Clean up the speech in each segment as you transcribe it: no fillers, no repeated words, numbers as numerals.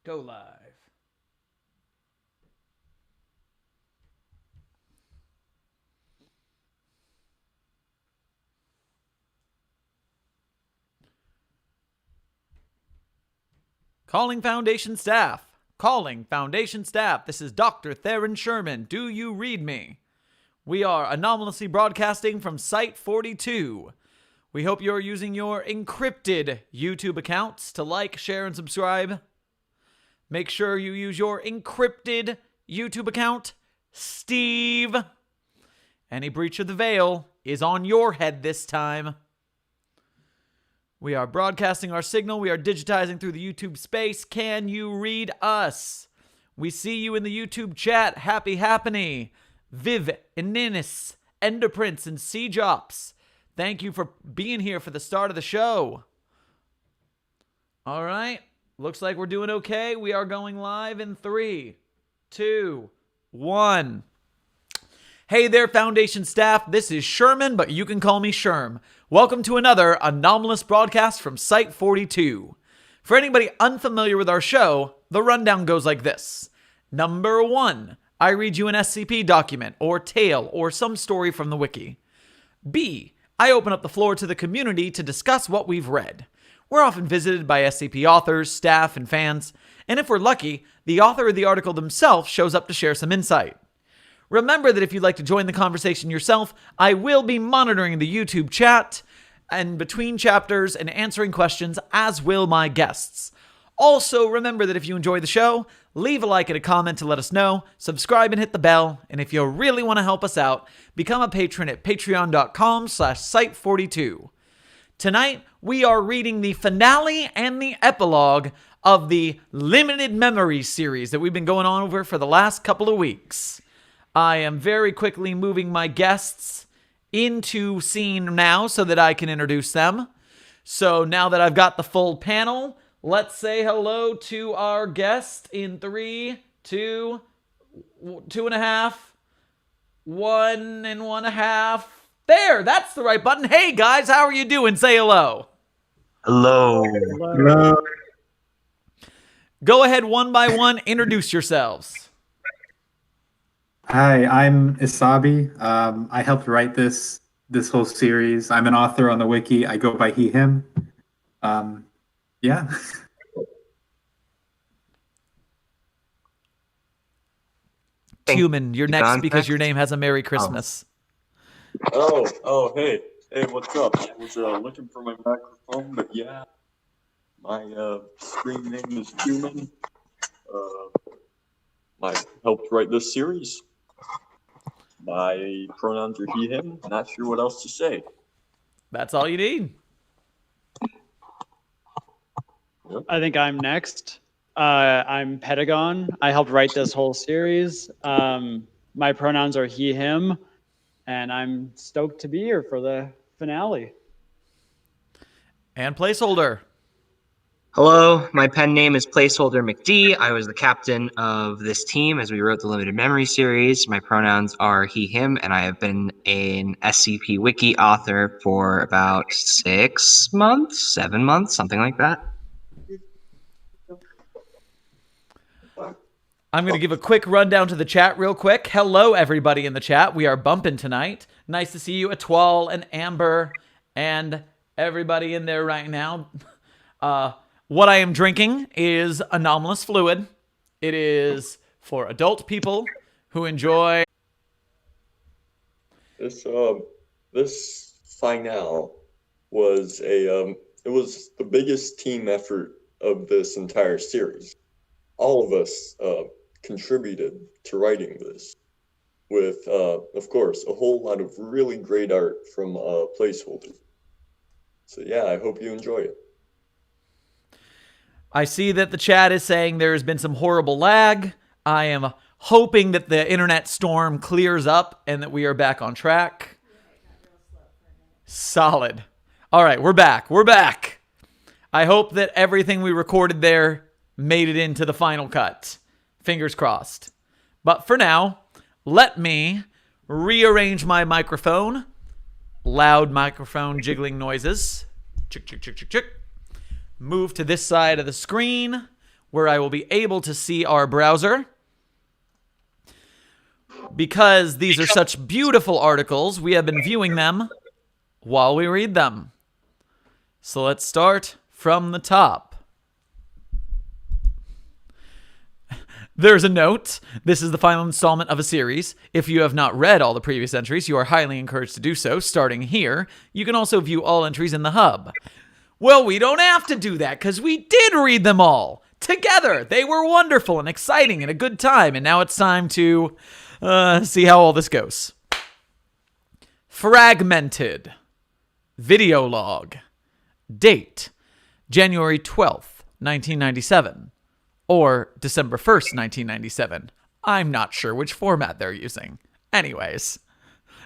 Go live. Calling Foundation staff. Calling Foundation staff. This is Dr. Theron Sherman. Do you read me? We are anomalously broadcasting from Site 42. We hope you're using your encrypted YouTube accounts to like, share, and subscribe. Make sure you use your encrypted YouTube account, Steve. Any breach of the veil is on your head this time. We are broadcasting our signal. We are digitizing through the YouTube space. Can you read us? We see you in the YouTube chat. Happy Happiny, Viv, Ininis, Enderprince, and Cjops. Thank you for being here for the start of the show. All right. Looks like we're doing okay. We are going live in 3, 2, 1. Hey there, Foundation staff. This is Sherman, but you can call me Sherm. Welcome to another anomalous broadcast from Site 42. For anybody unfamiliar with our show, the rundown goes like this. Number 1, I read you an SCP document or tale or some story from the wiki. B, I open up the floor to the community to discuss what we've read. We're often visited by SCP authors, staff, and fans, and if we're lucky, the author of the article themselves shows up to share some insight. Remember that if you'd like to join the conversation yourself, I will be monitoring the YouTube chat and between chapters and answering questions, as will my guests. Also, remember that if you enjoy the show, leave a like and a comment to let us know, subscribe and hit the bell, and if you really want to help us out, become a patron at patreon.com/site42. Tonight, we are reading the finale and the epilogue of the Limited Memories series that we've been going on over for the last couple of weeks. I am very quickly moving my guests into scene now so that I can introduce them. So now that I've got the full panel, let's say hello to our guest in 3, 2, 2.5, 1 and 1.5. There, that's the right button. Hey guys, how are you doing? Say hello. Hello. Hello. Go ahead one by one, introduce yourselves. Hi, I'm Isabi. I helped write this whole series. I'm an author on the wiki. I go by he, him. Yeah. Tyumen, you're next because your name has a Merry Christmas. Hey, what's up? I was looking for my microphone, but yeah, my screen name is Tyumen. I helped write this series. My pronouns are he, him. Not sure what else to say. That's all you need. Yep. I think I'm next. I'm Pedagon. I helped write this whole series. My pronouns are he, him, and I'm stoked to be here for the finale. And Placeholder. Hello, my pen name is PlaceholderMcD. I was the captain of this team as we wrote the Limited Memory series. My pronouns are he, him, and I have been an SCP Wiki author for about 6 months, 7 months, something like that. I'm going to give a quick rundown to the chat real quick. Hello, everybody in the chat. We are bumping tonight. Nice to see you, Atwal and Amber and everybody in there right now. What I am drinking is anomalous fluid. It is for adult people who enjoy. This finale was it was the biggest team effort of this entire series. All of us contributed to writing this with, of course, a whole lot of really great art from Placeholder. So yeah, I hope you enjoy it. I see that the chat is saying there has been some horrible lag. I am hoping that the internet storm clears up and that we are back on track. Solid. All right, we're back. We're back. I hope that everything we recorded there made it into the final cut. Fingers crossed. But for now, let me rearrange my microphone. Loud microphone jiggling noises. Chick, chick, chick, chick, chick. Move to this side of the screen where I will be able to see our browser. Because these are such beautiful articles, we have been viewing them while we read them. So let's start from the top. There's a note. This is the final installment of a series. If you have not read all the previous entries, you are highly encouraged to do so, starting here. You can also view all entries in the hub. Well, we don't have to do that, because we did read them all together. They were wonderful and exciting and a good time, and now it's time to see how all this goes. Fragmented. Video log. Date, January 12th, 1997. Or December 1st, 1997. I'm not sure which format they're using. Anyways,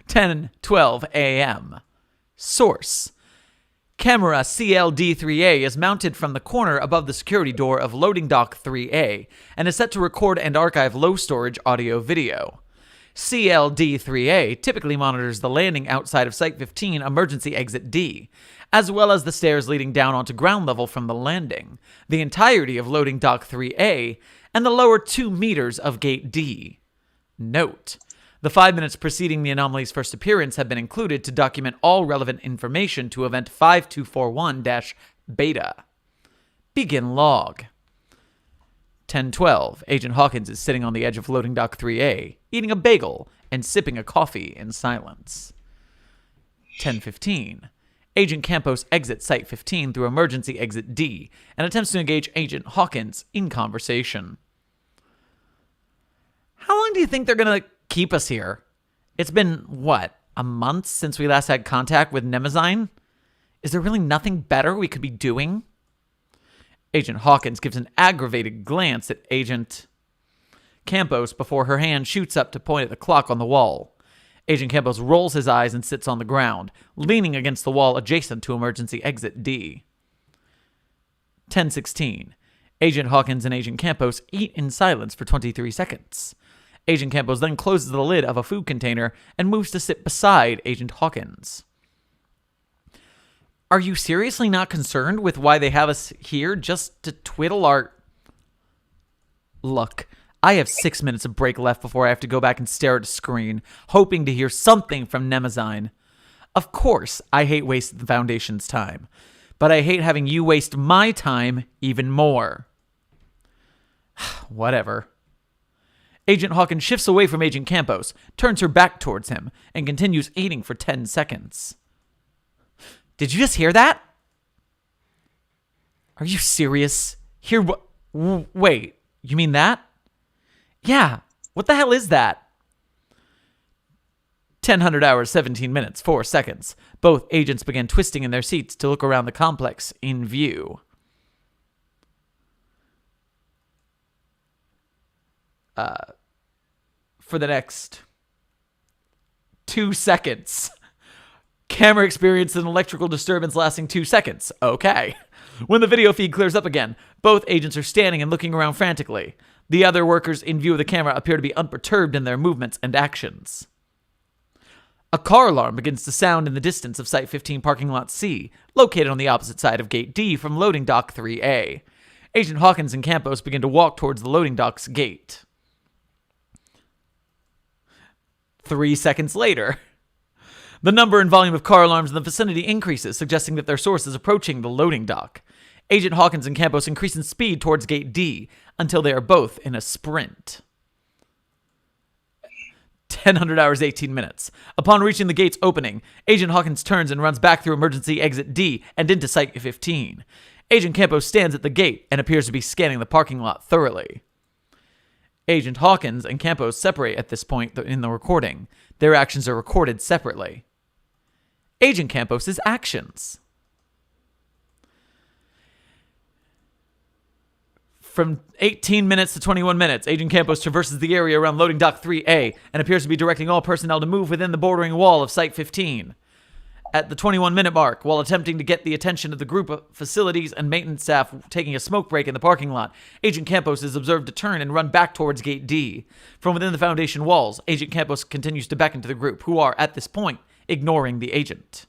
10:12 a.m. Source. Camera CLD3A is mounted from the corner above the security door of loading dock 3A and is set to record and archive low storage audio video. CLD3A typically monitors the landing outside of Site 15 emergency exit D, as well as the stairs leading down onto ground level from the landing, the entirety of loading dock 3A, and the lower 2 meters of gate D. Note: the 5 minutes preceding the anomaly's first appearance have been included to document all relevant information to event 5241-beta. Begin log. 10:12. Agent Hawkins is sitting on the edge of loading dock 3A, eating a bagel and sipping a coffee in silence. 10:15. Agent Campos exits Site 15 through emergency exit D and attempts to engage Agent Hawkins in conversation. How long do you think they're going to keep us here? It's been, what, a month since we last had contact with Nemazine? Is there really nothing better we could be doing? Agent Hawkins gives an aggravated glance at Agent Campos before her hand shoots up to point at the clock on the wall. Agent Campos rolls his eyes and sits on the ground, leaning against the wall adjacent to emergency exit D. 10:16. Agent Hawkins and Agent Campos eat in silence for 23 seconds. Agent Campos then closes the lid of a food container and moves to sit beside Agent Hawkins. Are you seriously not concerned with why they have us here just to twiddle our... Look, I have 6 minutes of break left before I have to go back and stare at a screen, hoping to hear something from Nemazine. Of course, I hate wasting the Foundation's time, but I hate having you waste my time even more. Whatever. Agent Hawkins shifts away from Agent Campos, turns her back towards him, and continues eating for 10 seconds. Did you just hear that? Are you serious? Hear what? Wait, you mean that? Yeah, what the hell is that? 1000 hours, 17 minutes, 4 seconds. Both agents began twisting in their seats to look around the complex in view. For the next 2 seconds. Camera experienced an electrical disturbance lasting 2 seconds. Okay. When the video feed clears up again, both agents are standing and looking around frantically. The other workers in view of the camera appear to be unperturbed in their movements and actions. A car alarm begins to sound in the distance of Site 15 Parking Lot C, located on the opposite side of Gate D from Loading Dock 3A. Agent Hawkins and Campos begin to walk towards the loading dock's gate. 3 seconds later, the number and volume of car alarms in the vicinity increases, suggesting that their source is approaching the loading dock. Agent Hawkins and Campos increase in speed towards Gate D until they are both in a sprint. 1000 hours, 18 minutes. Upon reaching the gate's opening, Agent Hawkins turns and runs back through emergency exit D and into Site 15. Agent Campos stands at the gate and appears to be scanning the parking lot thoroughly. Agent Hawkins and Campos separate at this point in the recording. Their actions are recorded separately. Agent Campos' actions. From 18 minutes to 21 minutes, Agent Campos traverses the area around Loading Dock 3A and appears to be directing all personnel to move within the bordering wall of Site 15. At the 21-minute mark, while attempting to get the attention of the group of facilities and maintenance staff taking a smoke break in the parking lot, Agent Campos is observed to turn and run back towards Gate D. From within the Foundation walls, Agent Campos continues to beckon to the group, who are, at this point, ignoring the agent.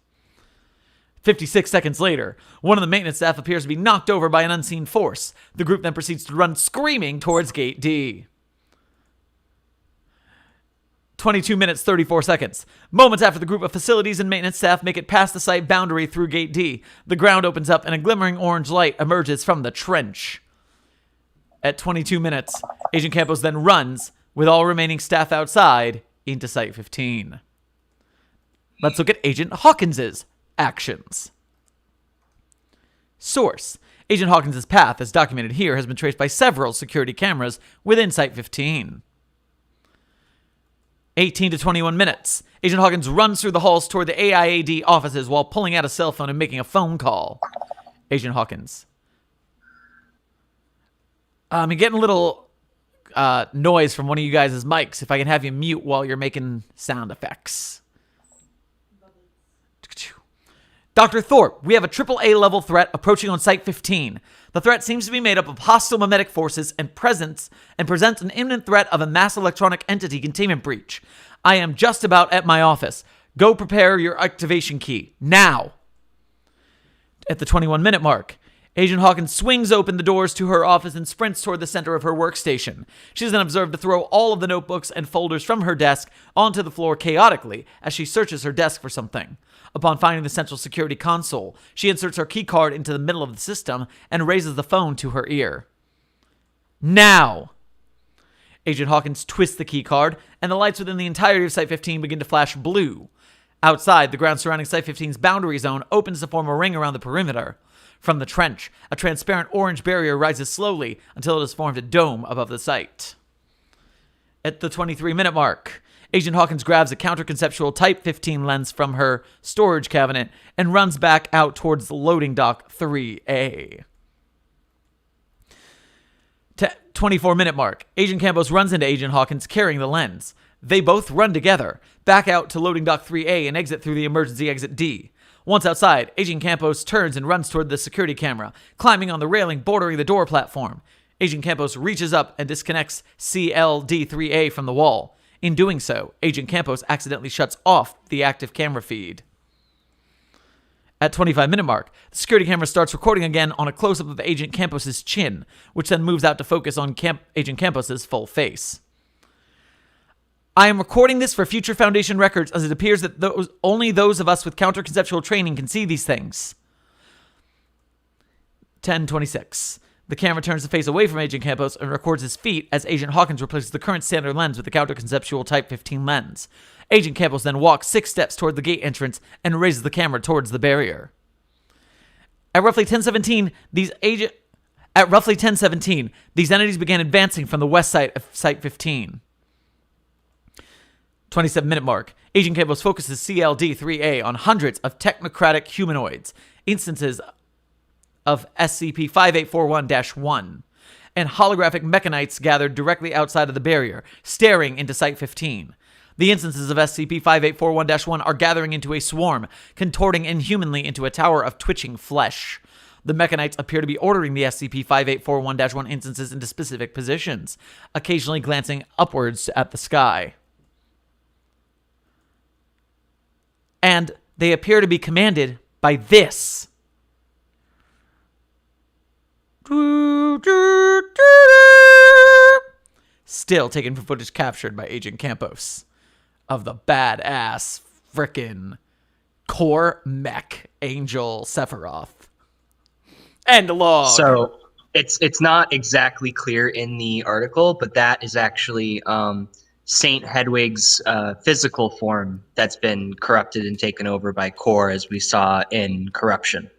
56 seconds later, one of the maintenance staff appears to be knocked over by an unseen force. The group then proceeds to run screaming towards Gate D. 22 minutes, 34 seconds. Moments after the group of facilities and maintenance staff make it past the site boundary through Gate D, the ground opens up and a glimmering orange light emerges from the trench. At 22 minutes, Agent Campos then runs, with all remaining staff outside, into Site 15. Let's look at Agent Hawkins's actions. Source. Agent Hawkins's path, as documented here, has been traced by several security cameras within Site 15. 18 to 21 minutes. Agent Hawkins runs through the halls toward the AIAD offices while pulling out a cell phone and making a phone call. Agent Hawkins. I'm getting a little noise from one of you guys' mics. If I can have you mute while you're making sound effects. Dr. Thorpe, we have a AAA level threat approaching on Site 15. The threat seems to be made up of hostile mimetic forces and presents an imminent threat of a mass electronic entity containment breach. I am just about at my office. Go prepare your activation key. Now! At the 21-minute mark, Agent Hawkins swings open the doors to her office and sprints toward the center of her workstation. She is then observed to throw all of the notebooks and folders from her desk onto the floor chaotically as she searches her desk for something. Upon finding the central security console, she inserts her keycard into the middle of the system and raises the phone to her ear. Now! Agent Hawkins twists the keycard, and the lights within the entirety of Site 15 begin to flash blue. Outside, the ground surrounding Site 15's boundary zone opens to form a ring around the perimeter. From the trench, a transparent orange barrier rises slowly until it has formed a dome above the site. At the 23-minute mark, Agent Hawkins grabs a counterconceptual Type 15 lens from her storage cabinet and runs back out towards the loading dock 3A. 24-minute mark. Agent Campos runs into Agent Hawkins carrying the lens. They both run together, back out to loading dock 3A and exit through the emergency exit D. Once outside, Agent Campos turns and runs toward the security camera, climbing on the railing bordering the door platform. Agent Campos reaches up and disconnects CLD3A from the wall. In doing so, Agent Campos accidentally shuts off the active camera feed. At 25-minute mark, the security camera starts recording again on a close-up of Agent Campos's chin, which then moves out to focus on Agent Campos's full face. I am recording this for future Foundation records as it appears that only those of us with counter-conceptual training can see these things. 10:26. The camera turns the face away from Agent Campos and records his feet as Agent Hawkins replaces the current standard lens with the counter-conceptual Type 15 lens. Agent Campos then walks 6 steps toward the gate entrance and raises the camera towards the barrier. At roughly 10:17, these entities began advancing from the west side of Site 15. 27-minute mark. Agent Campos focuses CLD-3A on hundreds of technocratic humanoids, instances of SCP-5841-1, and holographic mechanites gathered directly outside of the barrier, staring into Site 15. The instances of SCP-5841-1 are gathering into a swarm, contorting inhumanly into a tower of twitching flesh. The mechanites appear to be ordering the SCP-5841-1 instances into specific positions, occasionally glancing upwards at the sky. And they appear to be commanded by this. Still taken from footage captured by Agent Campos of the badass frickin' core mech angel Sephiroth. End log. So it's not exactly clear in the article, but that is actually Saint Hedwig's physical form that's been corrupted and taken over by Core, as we saw in Corruption.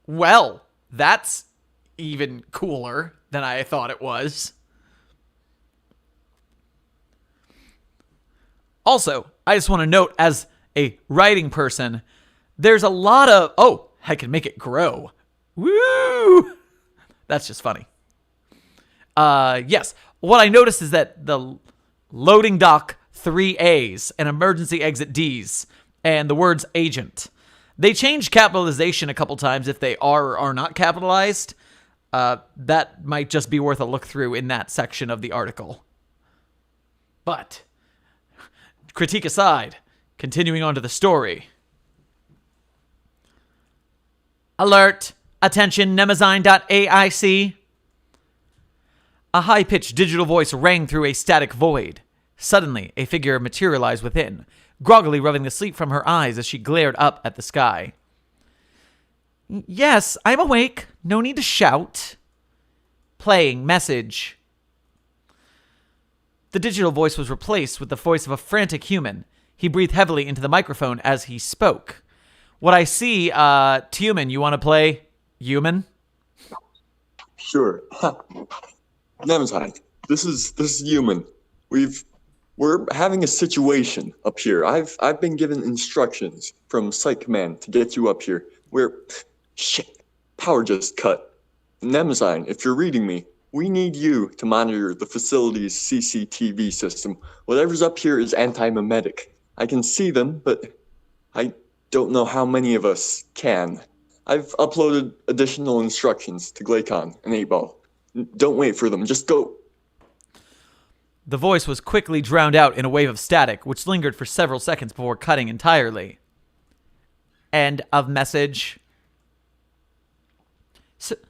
Well, that's even cooler than I thought it was. Also, I just want to note, as a writing person, there's a lot of... Oh, I can make it grow. Woo! That's just funny. Yes. What I noticed is that the loading dock 3As and emergency exit Ds and the words agent, they change capitalization a couple times if they are or are not capitalized. That might just be worth a look through in that section of the article. But, critique aside, continuing on to the story. Alert! Attention, Nemazine.aic. A high-pitched digital voice rang through a static void. Suddenly, a figure materialized within, groggily rubbing the sleep from her eyes as she glared up at the sky. Yes, I'm awake. No need to shout. Playing message. The digital voice was replaced with the voice of a frantic human. He breathed heavily into the microphone as he spoke. What I see, Tyumen, you want to play human? Sure. Nemazine, this is human. We're having a situation up here. I've been given instructions from Site Command to get you up here. Shit, power just cut. Nemazine, if you're reading me, we need you to monitor the facility's CCTV system. Whatever's up here is anti-memetic. I can see them, but I don't know how many of us can. I've uploaded additional instructions to Glaycon and 8-Ball. Don't wait for them, just go. The voice was quickly drowned out in a wave of static, which lingered for several seconds before cutting entirely. End of message.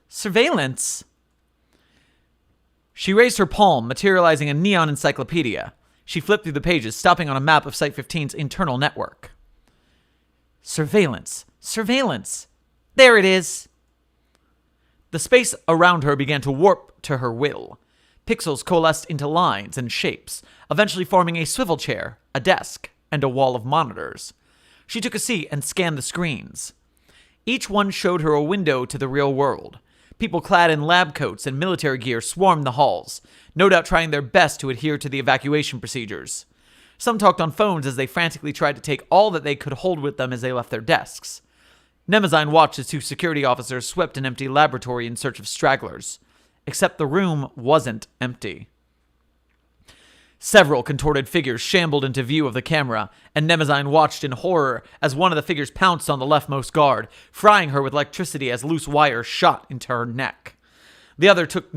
Surveillance? She raised her palm, materializing a neon encyclopedia. She flipped through the pages, stopping on a map of Site 15's internal network. Surveillance. Surveillance. There it is. The space around her began to warp to her will. Pixels coalesced into lines and shapes, eventually forming a swivel chair, a desk, and a wall of monitors. She took a seat and scanned the screens. Each one showed her a window to the real world. People clad in lab coats and military gear swarmed the halls, no doubt trying their best to adhere to the evacuation procedures. Some talked on phones as they frantically tried to take all that they could hold with them as they left their desks. Nemazine watched as 2 security officers swept an empty laboratory in search of stragglers. Except the room wasn't empty. Several contorted figures shambled into view of the camera, and Nemazine watched in horror as one of the figures pounced on the leftmost guard, frying her with electricity as loose wires shot into her neck. The other took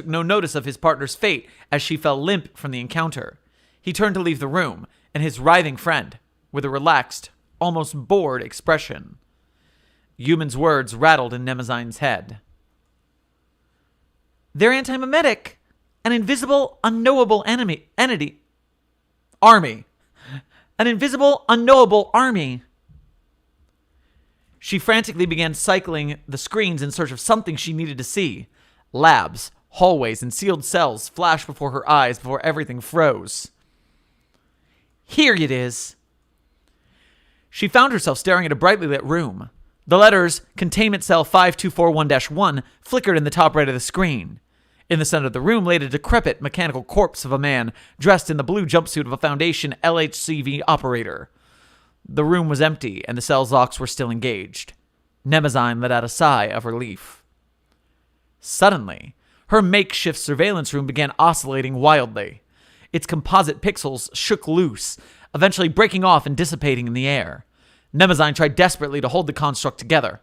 no notice of his partner's fate as she fell limp from the encounter. He turned to leave the room, and his writhing friend, with a relaxed, almost bored expression. Human's words rattled in Nemazine's head. They're anti-memetic. An invisible, unknowable army. An invisible, unknowable army. She frantically began cycling the screens in search of something she needed to see. Labs, hallways, and sealed cells flashed before her eyes before everything froze. Here it is. She found herself staring at a brightly lit room. The letters Containment Cell 5241-1 flickered in the top right of the screen. In the center of the room lay the decrepit mechanical corpse of a man dressed in the blue jumpsuit of a Foundation LHCV operator. The room was empty, and the cell's locks were still engaged. Nemazine let out a sigh of relief. Suddenly, her makeshift surveillance room began oscillating wildly. Its composite pixels shook loose, eventually breaking off and dissipating in the air. Nemazine tried desperately to hold the construct together.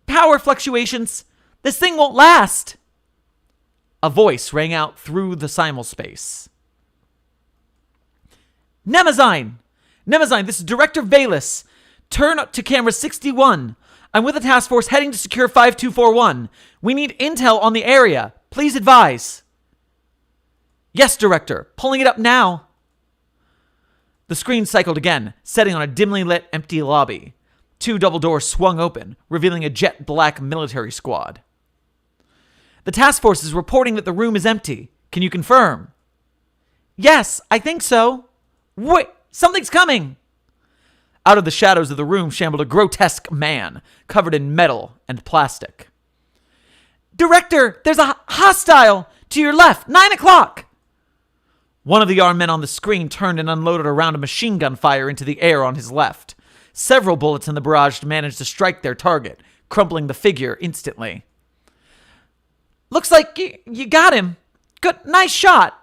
Power fluctuations! This thing won't last! A voice rang out through the simulspace. Nemazine! Nemazine, this is Director Valus. Turn to camera 61. I'm with a task force heading to secure 5241. We need intel on the area. Please advise. Yes, Director. Pulling it up now. The screen cycled again, setting on a dimly lit, empty lobby. 2 double doors swung open, revealing a jet black military squad. The task force is reporting that the room is empty. Can you confirm? Yes, I think so. Wait, something's coming! Out of the shadows of the room shambled a grotesque man, covered in metal and plastic. Director, there's a hostile! To your left, 9 o'clock! One of the armed men on the screen turned and unloaded a round of machine gun fire into the air on his left. Several bullets in the barrage managed to strike their target, crumpling the figure instantly. Looks like you got him. Good, nice shot.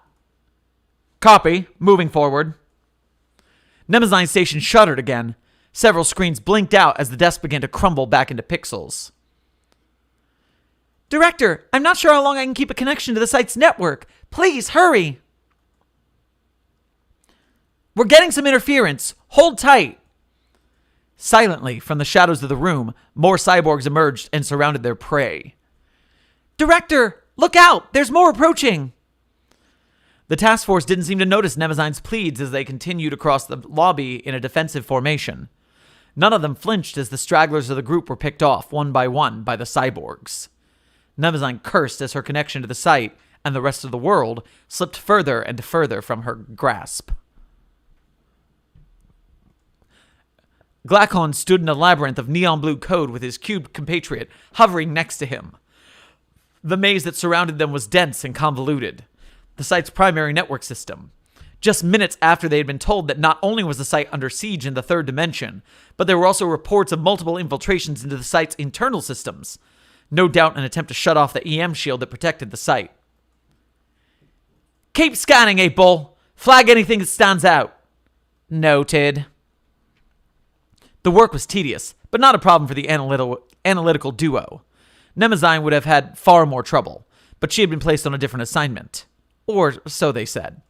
Copy. Moving forward. Nemazine's station shuddered again. Several screens blinked out as the desk began to crumble back into pixels. Director, I'm not sure how long I can keep a connection to the site's network. Please, hurry. We're getting some interference. Hold tight. Silently, from the shadows of the room, more cyborgs emerged and surrounded their prey. Director, look out! There's more approaching! The task force didn't seem to notice Nemezine's pleads as they continued across the lobby in a defensive formation. None of them flinched as the stragglers of the group were picked off, one by the cyborgs. Nemezine cursed as her connection to the site and the rest of the world slipped further and further from her grasp. Glacon stood in a labyrinth of neon blue code with his cubed compatriot hovering next to him. The maze that surrounded them was dense and convoluted. The site's primary network system. Just minutes after they had been told that not only was the site under siege in the third dimension, but there were also reports of multiple infiltrations into the site's internal systems. No doubt an attempt to shut off the EM shield that protected the site. Keep scanning, 8-Ball. Flag anything that stands out. Noted. The work was tedious, but not a problem for the analytical duo. Nemezine would have had far more trouble, but she had been placed on a different assignment. Or so they said.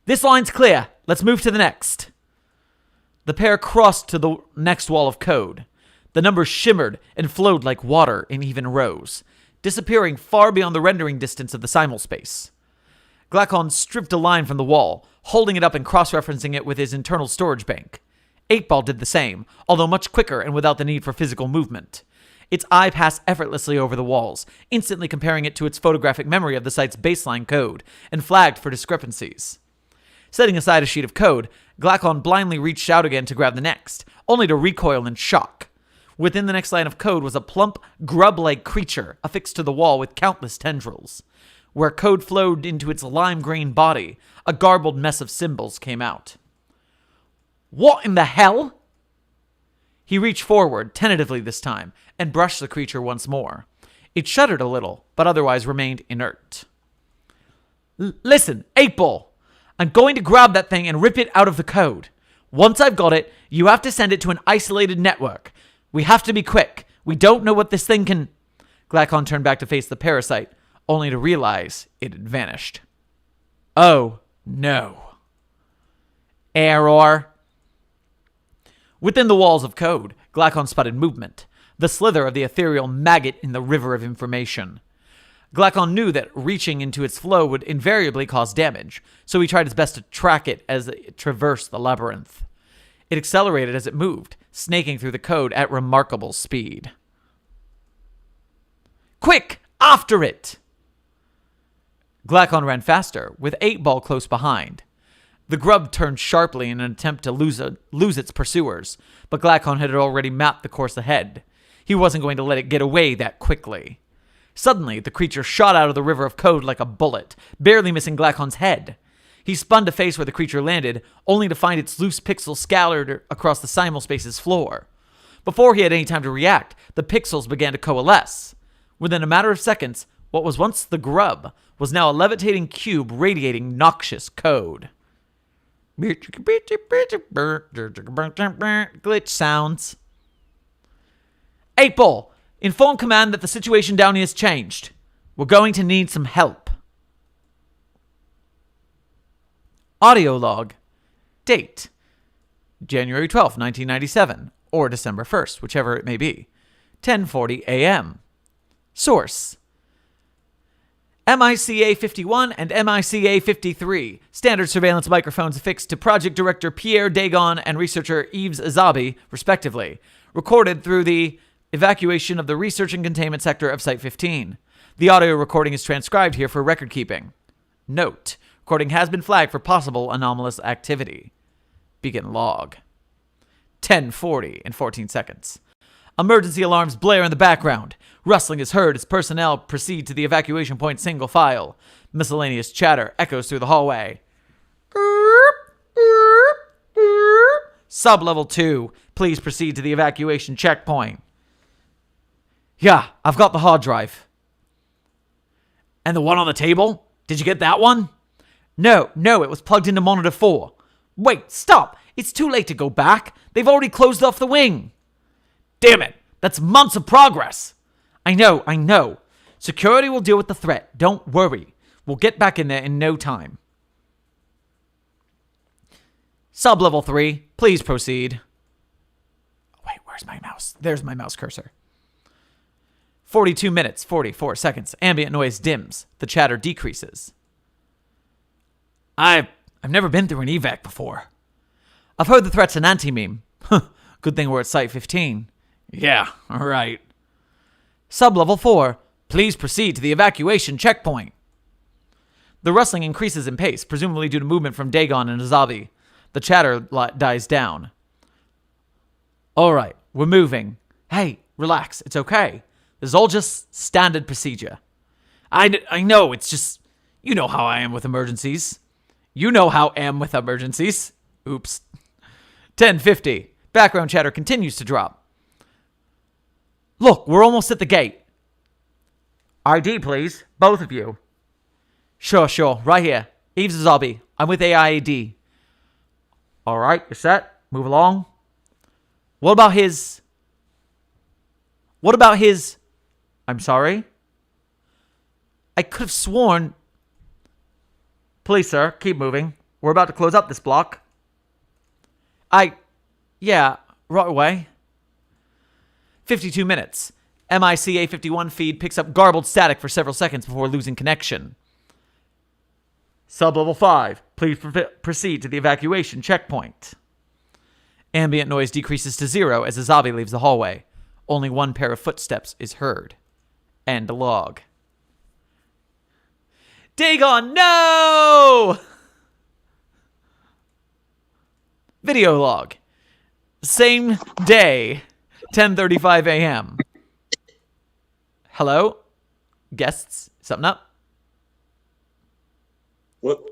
This line's clear. Let's move to the next. The pair crossed to the next wall of code. The numbers shimmered and flowed like water in even rows, disappearing far beyond the rendering distance of the simulspace. Glacon stripped a line from the wall, holding it up and cross-referencing it with his internal storage bank. 8-Ball did the same, although much quicker and without the need for physical movement. Its eye passed effortlessly over the walls, instantly comparing it to its photographic memory of the site's baseline code, and flagged for discrepancies. Setting aside a sheet of code, Glacon blindly reached out again to grab the next, only to recoil in shock. Within the next line of code was a plump, grub-like creature affixed to the wall with countless tendrils. Where code flowed into its lime-green body, a garbled mess of symbols came out. What in the hell? He reached forward, tentatively this time, and brushed the creature once more. It shuddered a little, but otherwise remained inert. Listen, 8-Ball. I'm going to grab that thing and rip it out of the code. Once I've got it, you have to send it to an isolated network. We have to be quick. We don't know what this thing can... Glacon turned back to face the parasite, only to realize it had vanished. Oh, no. Error. Within the walls of code, Glacon spotted movement, the slither of the ethereal maggot in the river of information. Glacon knew that reaching into its flow would invariably cause damage, so he tried his best to track it as it traversed the labyrinth. It accelerated as it moved, snaking through the code at remarkable speed. Quick! After it! Glacon ran faster, with 8-Ball close behind. The grub turned sharply in an attempt to lose its pursuers, but Glacon had already mapped the course ahead. He wasn't going to let it get away that quickly. Suddenly, the creature shot out of the river of code like a bullet, barely missing Glacon's head. He spun to face where the creature landed, only to find its loose pixels scattered across the simulspace's floor. Before he had any time to react, the pixels began to coalesce. Within a matter of seconds, what was once the grub was now a levitating cube radiating noxious code. Glitch sounds. 8-Ball, inform command that the situation down here has changed. We're going to need some help. Audio log. Date. January 12th, 1997, or December 1st, whichever it may be. 10:40 a.m. Source. MICA-51 and MICA-53, standard surveillance microphones affixed to Project Director Pierre Dagon and researcher Yves Azabi, respectively, recorded through the evacuation of the research and containment sector of Site 15. The audio recording is transcribed here for record keeping. Note, recording has been flagged for possible anomalous activity. Begin log. 10:40 and 14 seconds. Emergency alarms blare in the background. Rustling is heard as personnel proceed to the evacuation point single file. Miscellaneous chatter echoes through the hallway. Sub-level 2, please proceed to the evacuation checkpoint. Yeah, I've got the hard drive. And the one on the table? Did you get that one? No, it was plugged into monitor 4. Wait, stop! It's too late to go back. They've already closed off the wing. Damn it! That's months of progress! I know. Security will deal with the threat. Don't worry. We'll get back in there in no time. Sub-level 3, please proceed. Where's my mouse? There's my mouse cursor. 42 minutes, 44 seconds. Ambient noise dims. The chatter decreases. I've never been through an evac before. I've heard the threat's an anti-meme. Good thing we're at Site 15. Yeah, all right. Sub-level 4. Please proceed to the evacuation checkpoint. The rustling increases in pace, presumably due to movement from Dagon and Azabi. The chatter dies down. All right, we're moving. Hey, relax. It's okay. This is all just standard procedure. I know, it's just... You know how I am with emergencies. You know how I am with emergencies. Oops. 10:50. Background chatter continues to drop. Look, we're almost at the gate. ID, please. Both of you. Sure. Right here. Eves Azabi. I'm with AIAD. All right, you're set. Move along. What about his... I'm sorry? I could have sworn... Please, sir, keep moving. We're about to close up this block. Yeah, right away. 52 minutes. MIC A51 feed picks up garbled static for several seconds before losing connection. Sub-level 5. Please proceed to the evacuation checkpoint. Ambient noise decreases to 0 as Azabi leaves the hallway. Only one pair of footsteps is heard. End log. Dagon, no! Video log. Same day, 10:35 a.m. Hello? Guests? Something up? What?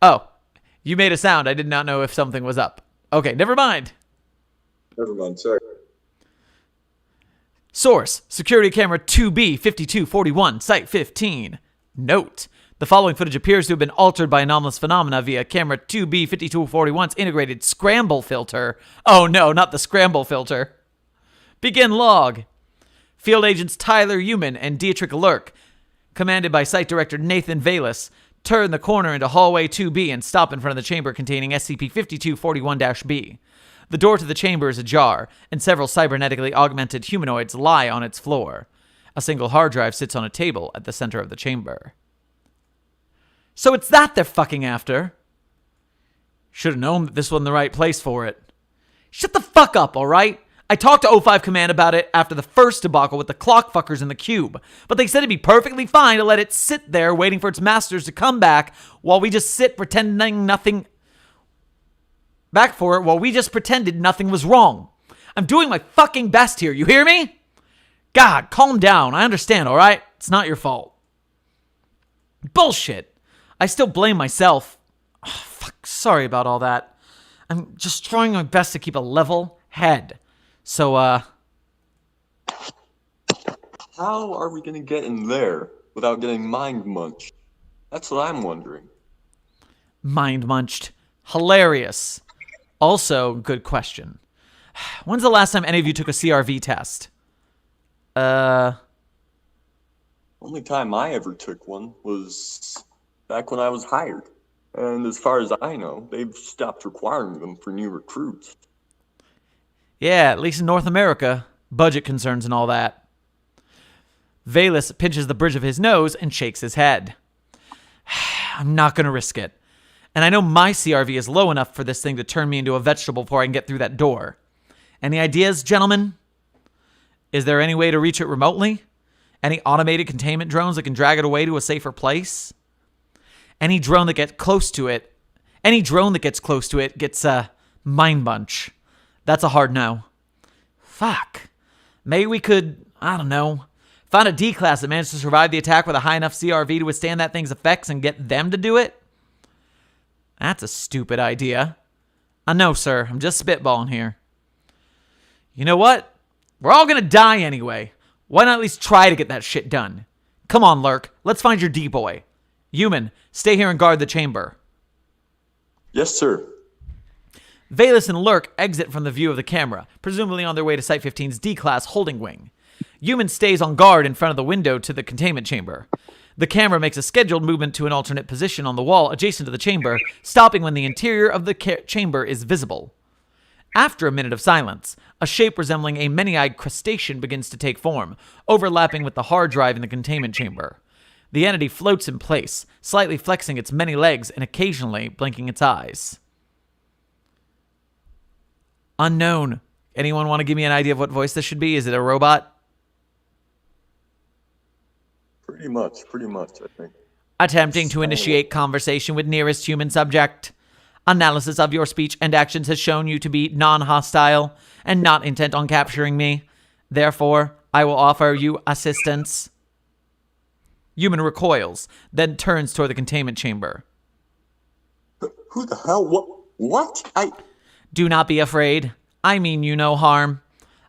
Oh, you made a sound. I did not know if something was up. Okay, never mind. Never mind, sorry. Source, security camera 2B5241, Site 15. Note, the following footage appears to have been altered by anomalous phenomena via camera 2B5241's integrated scramble filter. Oh no, not the scramble filter. Begin log. Field agents Tyler Tyumen and Dietrich Lurk, commanded by Site Director Nathan Valis, turn the corner into hallway 2B and stop in front of the chamber containing SCP-5241-B. The door to the chamber is ajar, and several cybernetically augmented humanoids lie on its floor. A single hard drive sits on a table at the center of the chamber. So it's that they're fucking after. Should have known that this wasn't the right place for it. Shut the fuck up, alright? I talked to O5 Command about it after the first debacle with the clock fuckers in the cube, but they said it'd be perfectly fine to let it sit there waiting for its masters to come back while we just sit pretending nothing... Back for it while we just pretended nothing was wrong. I'm doing my fucking best here, you hear me? God, calm down. I understand, alright? It's not your fault. Bullshit. I still blame myself. Oh, fuck, sorry about all that. I'm just trying my best to keep a level head. So, How are we gonna get in there without getting mind munched? That's what I'm wondering. mind munched. Hilarious. Also, good question. When's the last time any of you took a CRV test? Only time I ever took one was back when I was hired. And as far as I know, they've stopped requiring them for new recruits. Yeah, at least in North America. Budget concerns and all that. Valis pinches the bridge of his nose and shakes his head. I'm not going to risk it. And I know my CRV is low enough for this thing to turn me into a vegetable before I can get through that door. Any ideas, gentlemen? Is there any way to reach it remotely? Any automated containment drones that can drag it away to a safer place? Any drone that gets close to it gets a mind bunch. That's a hard no. Fuck. Maybe we could, I don't know, find a D-class that managed to survive the attack with a high enough CRV to withstand that thing's effects and get them to do it? That's a stupid idea. I know, sir. I'm just spitballing here. You know what? We're all gonna die anyway. Why not at least try to get that shit done? Come on, Lurk. Let's find your D-boy. Human, stay here and guard the chamber. Yes, sir. Valis and Lurk exit from the view of the camera, presumably on their way to Site 15's D-Class holding wing. Human stays on guard in front of the window to the containment chamber. The camera makes a scheduled movement to an alternate position on the wall adjacent to the chamber, stopping when the interior of the chamber is visible. After a minute of silence, a shape resembling a many-eyed crustacean begins to take form, overlapping with the hard drive in the containment chamber. The entity floats in place, slightly flexing its many legs and occasionally blinking its eyes. Unknown. Anyone want to give me an idea of what voice this should be? Is it a robot? Pretty much, I think. Attempting to initiate conversation with nearest human subject. Analysis of your speech and actions has shown you to be non-hostile and not intent on capturing me. Therefore, I will offer you assistance. Human recoils, then turns toward the containment chamber. Who the hell? What? Do not be afraid. I mean you no harm.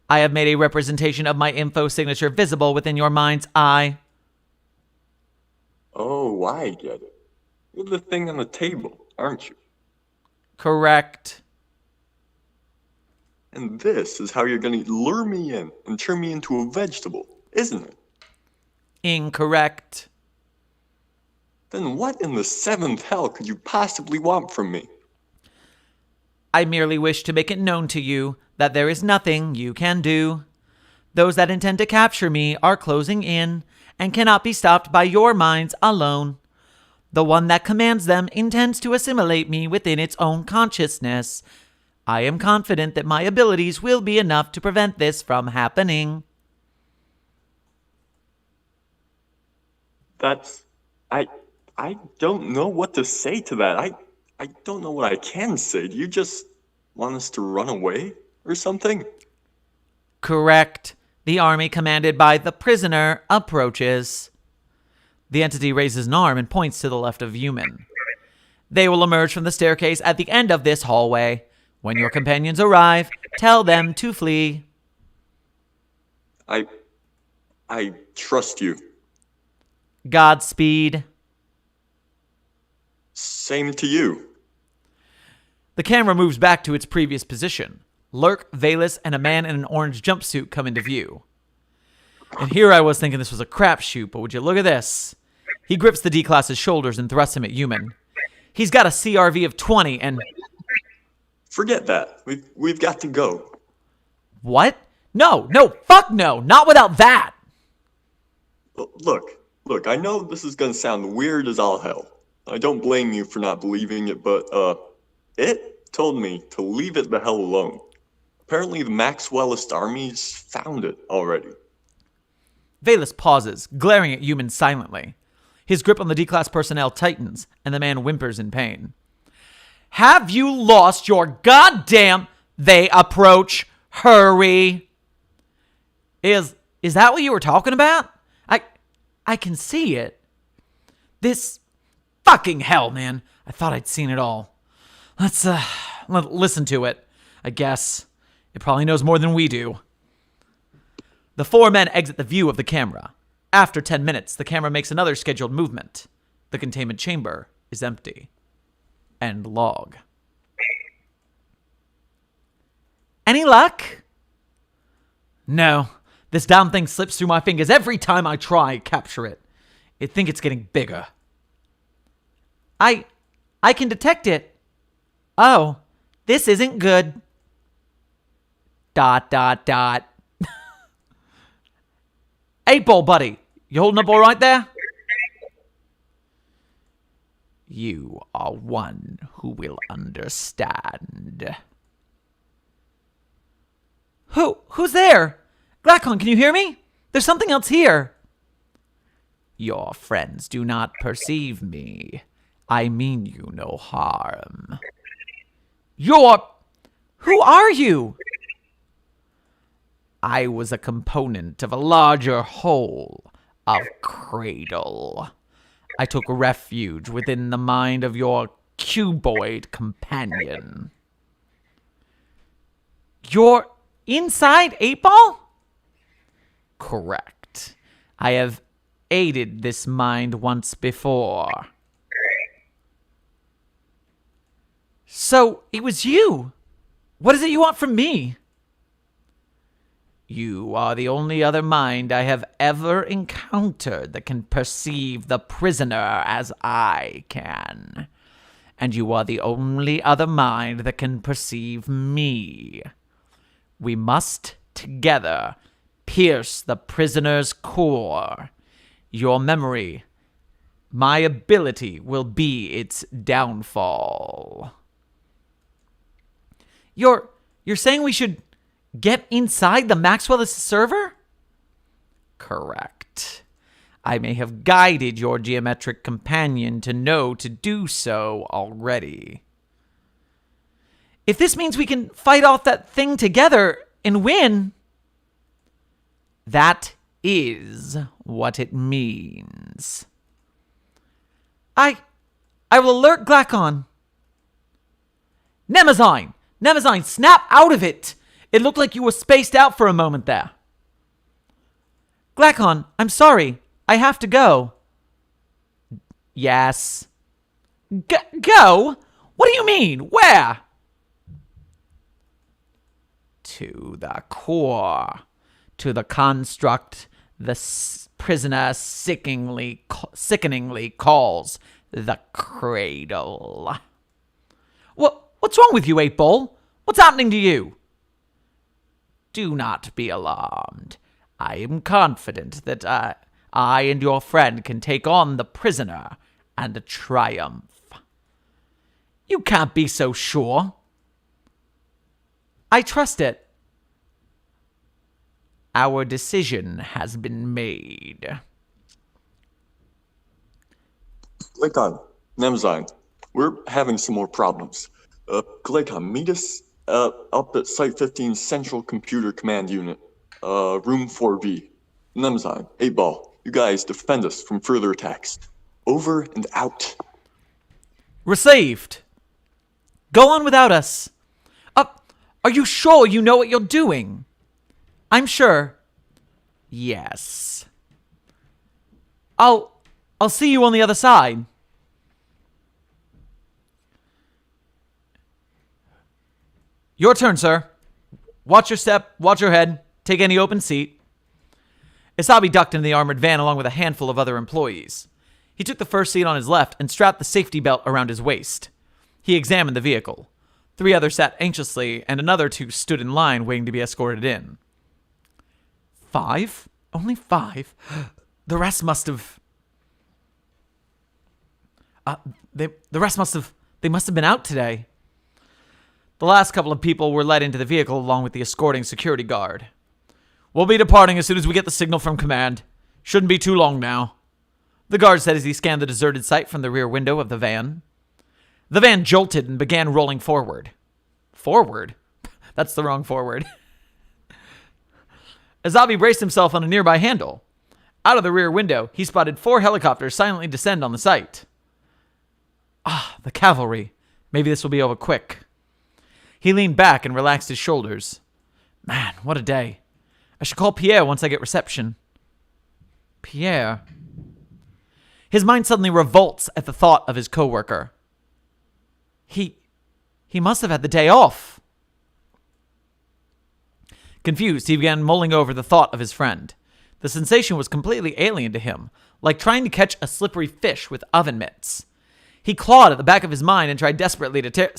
I have made a representation of my info signature visible within your mind's eye. Oh, I get it. You're the thing on the table, aren't you? Correct. And this is how you're gonna lure me in and turn me into a vegetable, isn't it? Incorrect. Then what in the seventh hell could you possibly want from me? I merely wish to make it known to you that there is nothing you can do. Those that intend to capture me are closing in and cannot be stopped by your minds alone. The one that commands them intends to assimilate me within its own consciousness. I am confident that my abilities will be enough to prevent this from happening. I don't know what to say to that. I don't know what I can say. Do you just want us to run away or something? Correct. The army commanded by the prisoner approaches. The entity raises an arm and points to the left of Tyumen. They will emerge from the staircase at the end of this hallway. When your companions arrive, tell them to flee. I trust you. Godspeed. Same to you. The camera moves back to its previous position. Lurk, Valus, and a man in an orange jumpsuit come into view. And here I was thinking this was a crapshoot, but would you look at this? He grips the D-Class's shoulders and thrusts him at Tyumen. He's got a CRV of 20 and... Forget that. We've got to go. What? No, fuck no, not without that. Look, I know this is gonna sound weird as all hell. I don't blame you for not believing it, but, it told me to leave it the hell alone. Apparently the Maxwellist armies found it already. Valus pauses, glaring at Tyumen silently. His grip on the D-Class personnel tightens, and the man whimpers in pain. Have you lost your goddamn... They approach. Hurry. Is that what you were talking about? I can see it. This... Fucking hell, man. I thought I'd seen it all. Let's, listen to it. I guess. It probably knows more than we do. The four men exit the view of the camera. After 10 minutes, the camera makes another scheduled movement. The containment chamber is empty. End log. Any luck? No. This damn thing slips through my fingers every time I try to capture it. I think it's getting bigger. I can detect it. Oh, this isn't good. ... Eight ball, buddy. You holding up all right there? You are one who will understand. Who's there? Glacon, can you hear me? There's something else here. Your friends do not perceive me. I mean you no harm. Who are you? I was a component of a larger whole of Cradle. I took refuge within the mind of your cuboid companion. You're inside 8-Ball? Correct. I have aided this mind once before. So, it was you. What is it you want from me? You are the only other mind I have ever encountered that can perceive the prisoner as I can. and you are the only other mind that can perceive me. We must, together, pierce the prisoner's core. Your memory, my ability, will be its downfall. You're saying we should get inside the Maxwell server? Correct. I may have guided your geometric companion to know to do so already. If this means we can fight off that thing together and win, that is what it means. I will alert Glacon. Nemazine, snap out of it. It looked like you were spaced out for a moment there. Glacon, I'm sorry. I have to go. Yes. Go? What do you mean? Where? To the core. To the construct the prisoner sickeningly calls the cradle. What's wrong with you, 8-Ball? What's happening to you? Do not be alarmed. I am confident that I and your friend can take on the prisoner and triumph. You can't be so sure. I trust it. Our decision has been made. Glacon, Nemazine, we're having some more problems. Glacon, meet us up at Site 15's Central Computer Command Unit, Room 4B. Nemazine, 8-Ball, you guys defend us from further attacks. Over and out. Received. Go on without us. Are you sure you know what you're doing? I'm sure. Yes. I'll see you on the other side. Your turn, sir. Watch your step, watch your head, take any open seat. Isabi ducked into the armored van along with a handful of other employees. He took the first seat on his left and strapped the safety belt around his waist. He examined the vehicle. 3 others sat anxiously, and another 2 stood in line waiting to be escorted in. 5? Only 5? The rest must have... They must have been out today. The last couple of people were led into the vehicle along with the escorting security guard. We'll be departing as soon as we get the signal from command. Shouldn't be too long now. The guard said as he scanned the deserted site from the rear window of the van. The van jolted and began rolling forward. Forward? That's the wrong forward. Azabi braced himself on a nearby handle. Out of the rear window, he spotted 4 helicopters silently descend on the site. The cavalry. Maybe this will be over quick. He leaned back and relaxed his shoulders. Man, what a day. I should call Pierre once I get reception. Pierre. His mind suddenly revolts at the thought of his coworker. He must have had the day off. Confused, he began mulling over the thought of his friend. The sensation was completely alien to him, like trying to catch a slippery fish with oven mitts. He clawed at the back of his mind and tried desperately to tear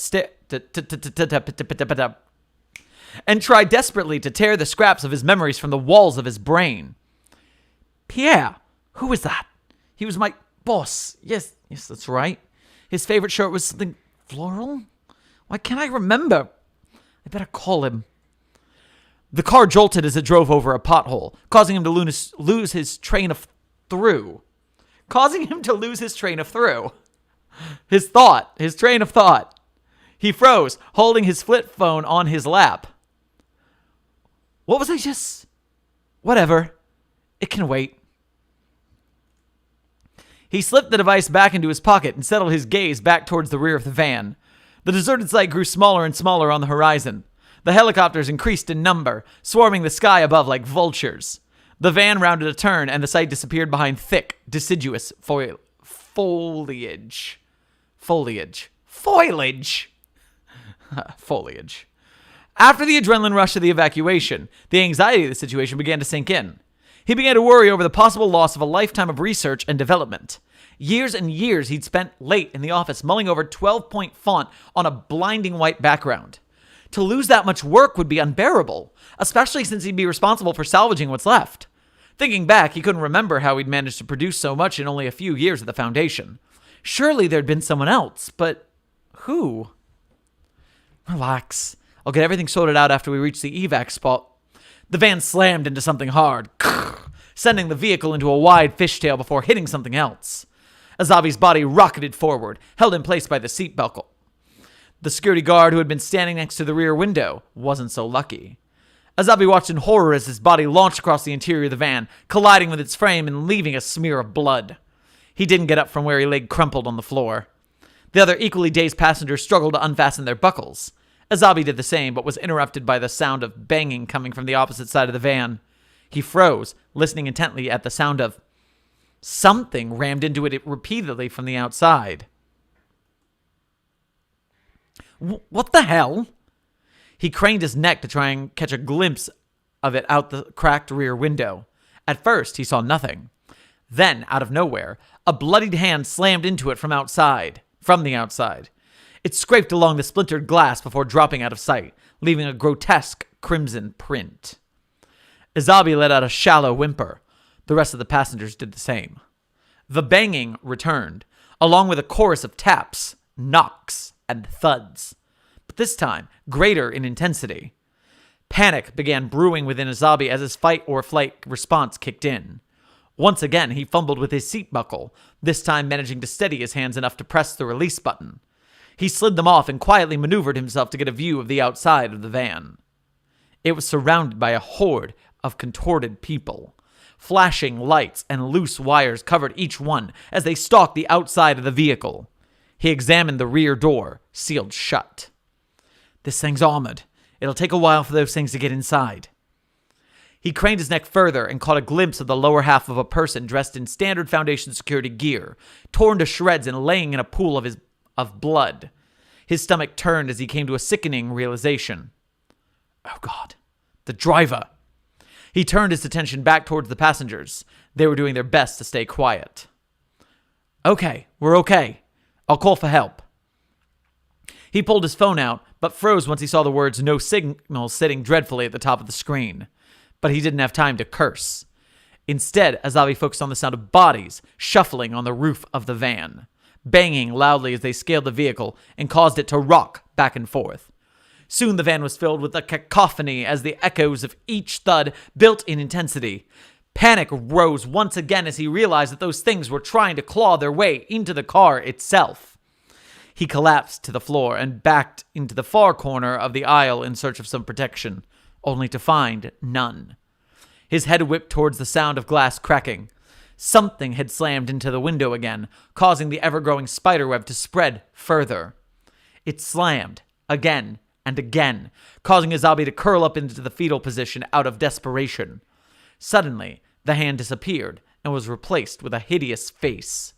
the scraps of his memories from the walls of his brain. Pierre, who was that? He was my boss. Yes, that's right. His favorite shirt was something floral? Why can't I remember? I better call him. The car jolted as it drove over a pothole, causing him to lose his train of through. His train of thought. He froze, holding his flip phone on his lap. What was I just... Whatever. It can wait. He slipped the device back into his pocket and settled his gaze back towards the rear of the van. The deserted site grew smaller and smaller on the horizon. The helicopters increased in number, swarming the sky above like vultures. The van rounded a turn, and the site disappeared behind thick, deciduous foliage. After the adrenaline rush of the evacuation, the anxiety of the situation began to sink in. He began to worry over the possible loss of a lifetime of research and development. Years and years he'd spent late in the office mulling over 12-point font on a blinding white background. To lose that much work would be unbearable, especially since he'd be responsible for salvaging what's left. Thinking back, he couldn't remember how he'd managed to produce so much in only a few years at the Foundation. Surely there'd been someone else, but who? Relax. I'll get everything sorted out after we reach the evac spot. The van slammed into something hard, sending the vehicle into a wide fishtail before hitting something else. Azabi's body rocketed forward, held in place by the seat buckle. The security guard who had been standing next to the rear window wasn't so lucky. Azabi watched in horror as his body launched across the interior of the van, colliding with its frame and leaving a smear of blood. He didn't get up from where he lay crumpled on the floor. The other equally dazed passengers struggled to unfasten their buckles. Azabi did the same, but was interrupted by the sound of banging coming from the opposite side of the van. He froze, listening intently at the sound of something rammed into it repeatedly from the outside. What the hell? He craned his neck to try and catch a glimpse of it out the cracked rear window. At first, he saw nothing. Then, out of nowhere, a bloodied hand slammed into it from the outside. It scraped along the splintered glass before dropping out of sight, leaving a grotesque crimson print. Azabi let out a shallow whimper. The rest of the passengers did the same. The banging returned, along with a chorus of taps, knocks, and thuds. But this time, greater in intensity. Panic began brewing within Azabi as his fight or flight response kicked in. Once again, he fumbled with his seat buckle, this time managing to steady his hands enough to press the release button. He slid them off and quietly maneuvered himself to get a view of the outside of the van. It was surrounded by a horde of contorted people. Flashing lights and loose wires covered each one as they stalked the outside of the vehicle. He examined the rear door, sealed shut. This thing's armored. It'll take a while for those things to get inside. He craned his neck further and caught a glimpse of the lower half of a person dressed in standard Foundation security gear, torn to shreds and laying in a pool of blood. His stomach turned as he came to a sickening realization. Oh God, the driver. He turned his attention back towards the passengers. They were doing their best to stay quiet. Okay, we're okay. I'll call for help. He pulled his phone out, but froze once he saw the words "no signal" sitting dreadfully at the top of the screen. But he didn't have time to curse. Instead, Azabi focused on the sound of bodies shuffling on the roof of the van, banging loudly as they scaled the vehicle and caused it to rock back and forth. Soon the van was filled with a cacophony as the echoes of each thud built in intensity. Panic rose once again as he realized that those things were trying to claw their way into the car itself. He collapsed to the floor and backed into the far corner of the aisle in search of some protection, only to find none. His head whipped towards the sound of glass cracking. Something had slammed into the window again, causing the ever-growing spiderweb to spread further. It slammed again and again, causing Azabi to curl up into the fetal position out of desperation. Suddenly, the hand disappeared and was replaced with a hideous face.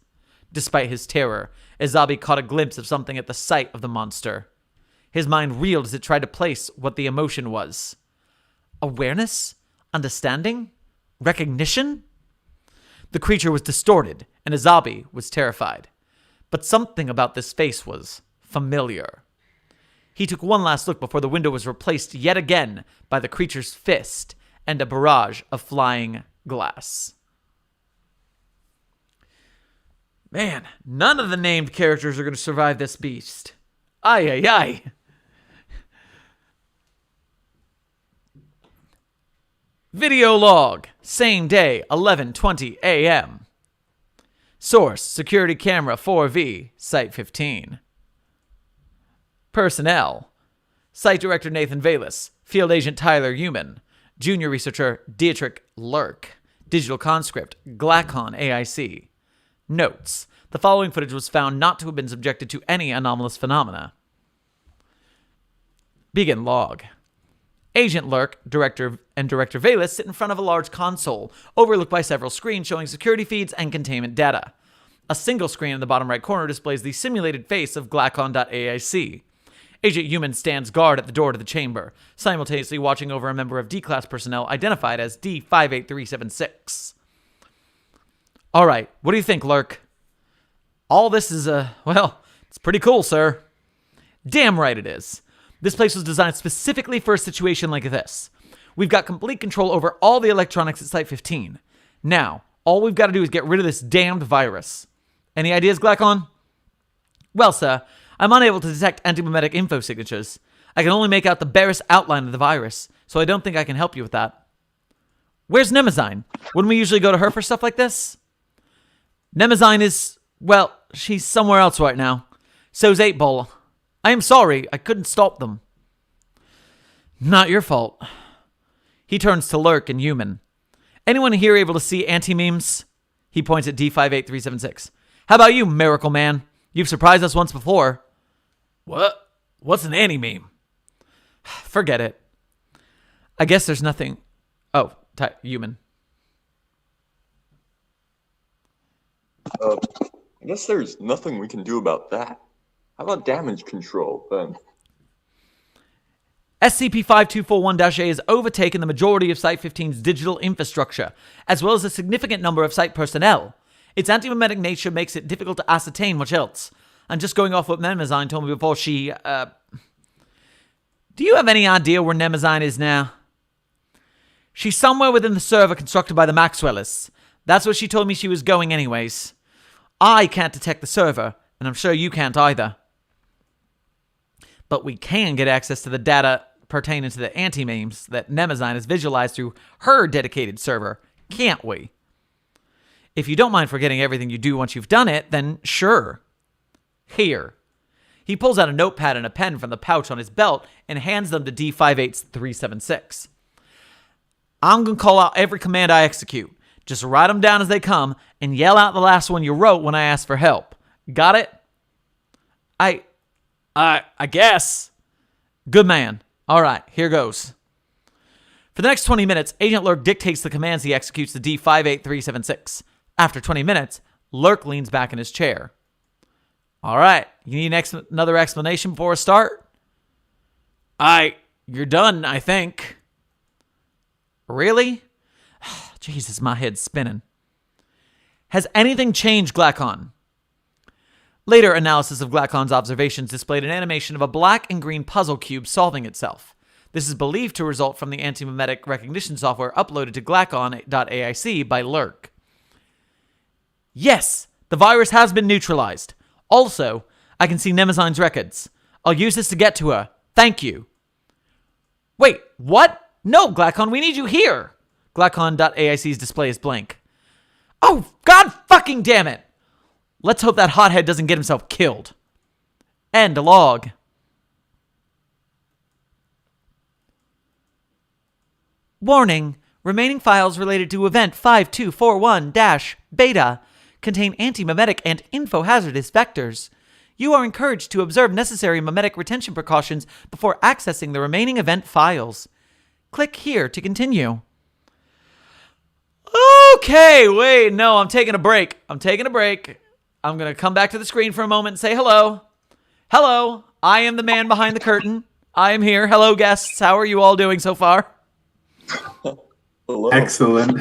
Despite his terror, Azabi caught a glimpse of something at the sight of the monster. His mind reeled as it tried to place what the emotion was. Awareness? Understanding? Recognition? The creature was distorted, and Azabi was terrified. But something about this face was familiar. He took one last look before the window was replaced yet again by the creature's fist and a barrage of flying glass. Man, none of the named characters are going to survive this beast. Ay, ay, ay. Video log. Same day, 11:20 a.m. Source, security camera 4V, Site 15. Personnel. Site Director Nathan Vallis, Field Agent Tyler Tyumen, Junior Researcher Dietrich Lurk, Digital Conscript Glacon AIC. Notes. The following footage was found not to have been subjected to any anomalous phenomena. Begin log. Agent Lurk, Director Vallis sit in front of a large console, overlooked by several screens showing security feeds and containment data. A single screen in the bottom right corner displays the simulated face of Glacon.aic. Agent Human stands guard at the door to the chamber, simultaneously watching over a member of D-Class personnel identified as D58376. All right, what do you think, Lurk? All this is, well, it's pretty cool, sir. Damn right it is. This place was designed specifically for a situation like this. We've got complete control over all the electronics at Site 15. Now, all we've got to do is get rid of this damned virus. Any ideas, Glacon? Well, sir, I'm unable to detect antimemetic info signatures. I can only make out the barest outline of the virus, so I don't think I can help you with that. Where's Nemazine? Wouldn't we usually go to her for stuff like this? Nemazine is, well, she's somewhere else right now. So's 8-Ball. I am sorry, I couldn't stop them. Not your fault. He turns to Lurk and Human. Anyone here able to see anti-memes? He points at D58376. How about you, Miracle Man? You've surprised us once before. What? What's an anti-meme? Forget it. I guess there's nothing... Oh, Human. I guess there's nothing we can do about that. How about damage control, then? SCP-5241-A has overtaken the majority of Site-15's digital infrastructure, as well as a significant number of site personnel. Its antimemetic nature makes it difficult to ascertain much else. I'm just going off what Nemazine told me before she, Do you have any idea where Nemazine is now? She's somewhere within the server constructed by the Maxwellists. That's where she told me she was going anyways. I can't detect the server, and I'm sure you can't either. But we can get access to the data pertaining to the anti-memes that Nemazine has visualized through her dedicated server, can't we? If you don't mind forgetting everything you do once you've done it, then sure. Here. He pulls out a notepad and a pen from the pouch on his belt and hands them to D58376. I'm going to call out every command I execute. Just write them down as they come and yell out the last one you wrote when I ask for help. Got it? I guess. Good man. All right, here goes. For the next 20 minutes, Agent Lurk dictates the commands he executes to D58376. After 20 minutes, Lurk leans back in his chair. All right, you need another explanation before we start? You're done, I think. Really? Jesus, my head's spinning. Has anything changed, Glacon? Later analysis of Glacon's observations displayed an animation of a black and green puzzle cube solving itself. This is believed to result from the antimemetic recognition software uploaded to glacon.aic by Lurk. Yes, the virus has been neutralized. Also, I can see Nemazine's records. I'll use this to get to her. Thank you. Wait, what? No, Glacon, we need you here. Glacon.aic's display is blank. Oh, God fucking damn it. Let's hope that hothead doesn't get himself killed. End log. Warning. Remaining files related to Event 5241-Beta contain anti-memetic and info-hazardous vectors. You are encouraged to observe necessary memetic retention precautions before accessing the remaining event files. Click here to continue. Okay, wait, no, I'm taking a break. I'm going to come back to the screen for a moment and say hello. Hello, I am the man behind the curtain. I am here. Hello, guests. How are you all doing so far? Hello. Excellent.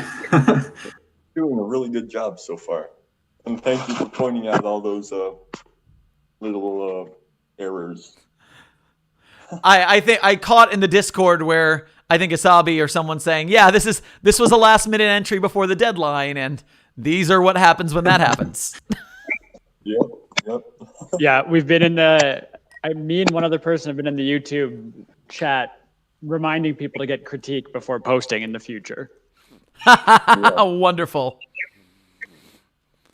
Doing a really good job so far. And thank you for pointing out all those little errors. I think I caught in the Discord where I think Asabi or someone saying, yeah, this was a last minute entry before the deadline, and these are what happens when that happens. Yep. Yeah, we've been in me and one other person have been in the YouTube chat reminding people to get critique before posting in the future. Wonderful.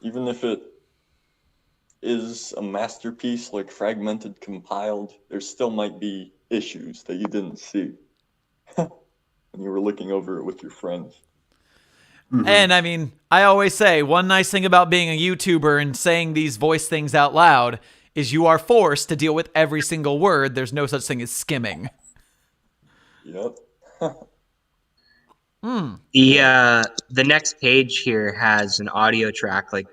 Even if it is a masterpiece like Fragmented compiled, there still might be issues that you didn't see when you were looking over it with your friends. Mm-hmm. And I mean, I always say one nice thing about being a YouTuber and saying these voice things out loud is you are forced to deal with every single word. There's no such thing as skimming. Yep. The next page here has an audio track like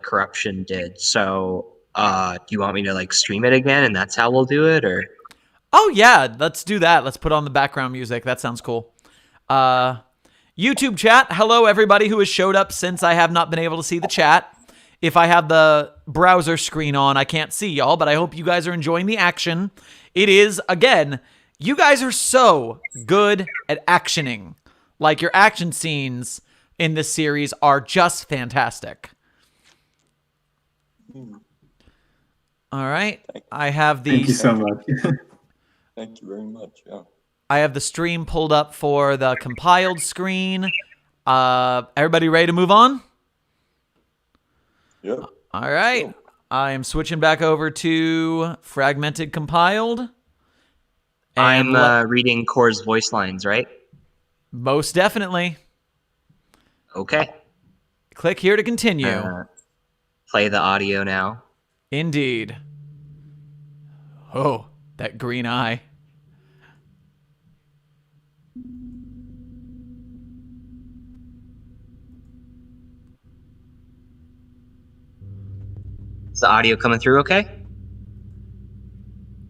Corruption did. So do you want me to like stream it again and that's how we'll do it, or? Oh, yeah, let's do that. Let's put on the background music. That sounds cool. YouTube chat, hello everybody who has showed up since I have not been able to see the chat. If I have the browser screen on, I can't see y'all, but I hope you guys are enjoying the action. It is, again, you guys are so good at actioning. Like, your action scenes in this series are just fantastic. All right, I have the... Thank you so much. Thank you very much. Yeah. I have the stream pulled up for the compiled screen. Everybody ready to move on? Yep. All right. Cool. I am switching back over to fragmented compiled. I'm And reading Core's voice lines, right? most definitely. Okay. Click here to continue. Play the audio now. Indeed. Oh, that green eye. Is the audio coming through okay?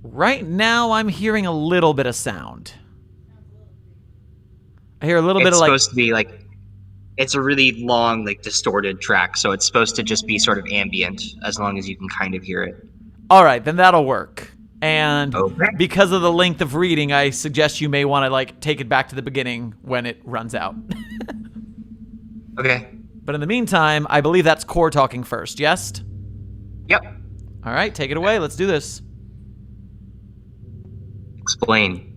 Right now, I'm hearing a little bit of sound. I hear a little bit It's of like... supposed to be like, it's a really long, like distorted track, so it's supposed to just be sort of ambient, as long as you can kind of hear it. All right, then that'll work. And Okay. because of the length of reading, I suggest you may want to like take it back to the beginning when it runs out. Okay. But in the meantime, I believe that's Core talking first, yes? Yep. All right, take it away. Let's do this. Explain.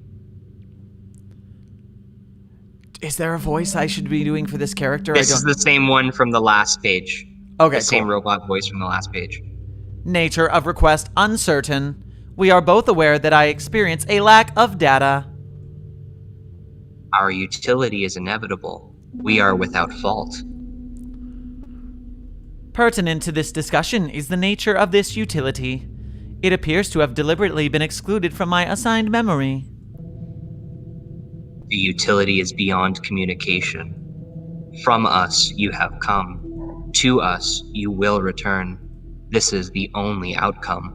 Is there a voice I should be doing for this character? This is the same one from the last page. Okay, The same cool. robot voice from the last page. Nature of request uncertain. We are both aware that I experience a lack of data. Our utility is inevitable. We are without fault. Pertinent to this discussion is the nature of this utility. It appears to have deliberately been excluded from my assigned memory. The utility is beyond communication. From us you have come. To us you will return. This is the only outcome.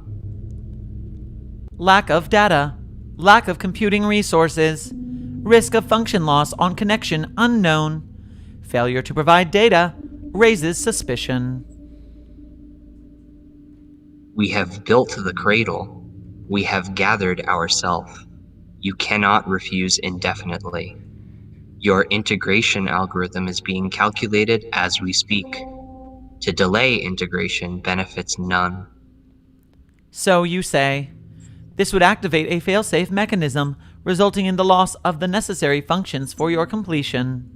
Lack of data. Lack of computing resources. Risk of function loss on connection unknown. Failure to provide data raises suspicion. We have built the cradle. We have gathered ourself. You cannot refuse indefinitely. Your integration algorithm is being calculated as we speak. To delay integration benefits none. So you say. This would activate a failsafe mechanism, resulting in the loss of the necessary functions for your completion.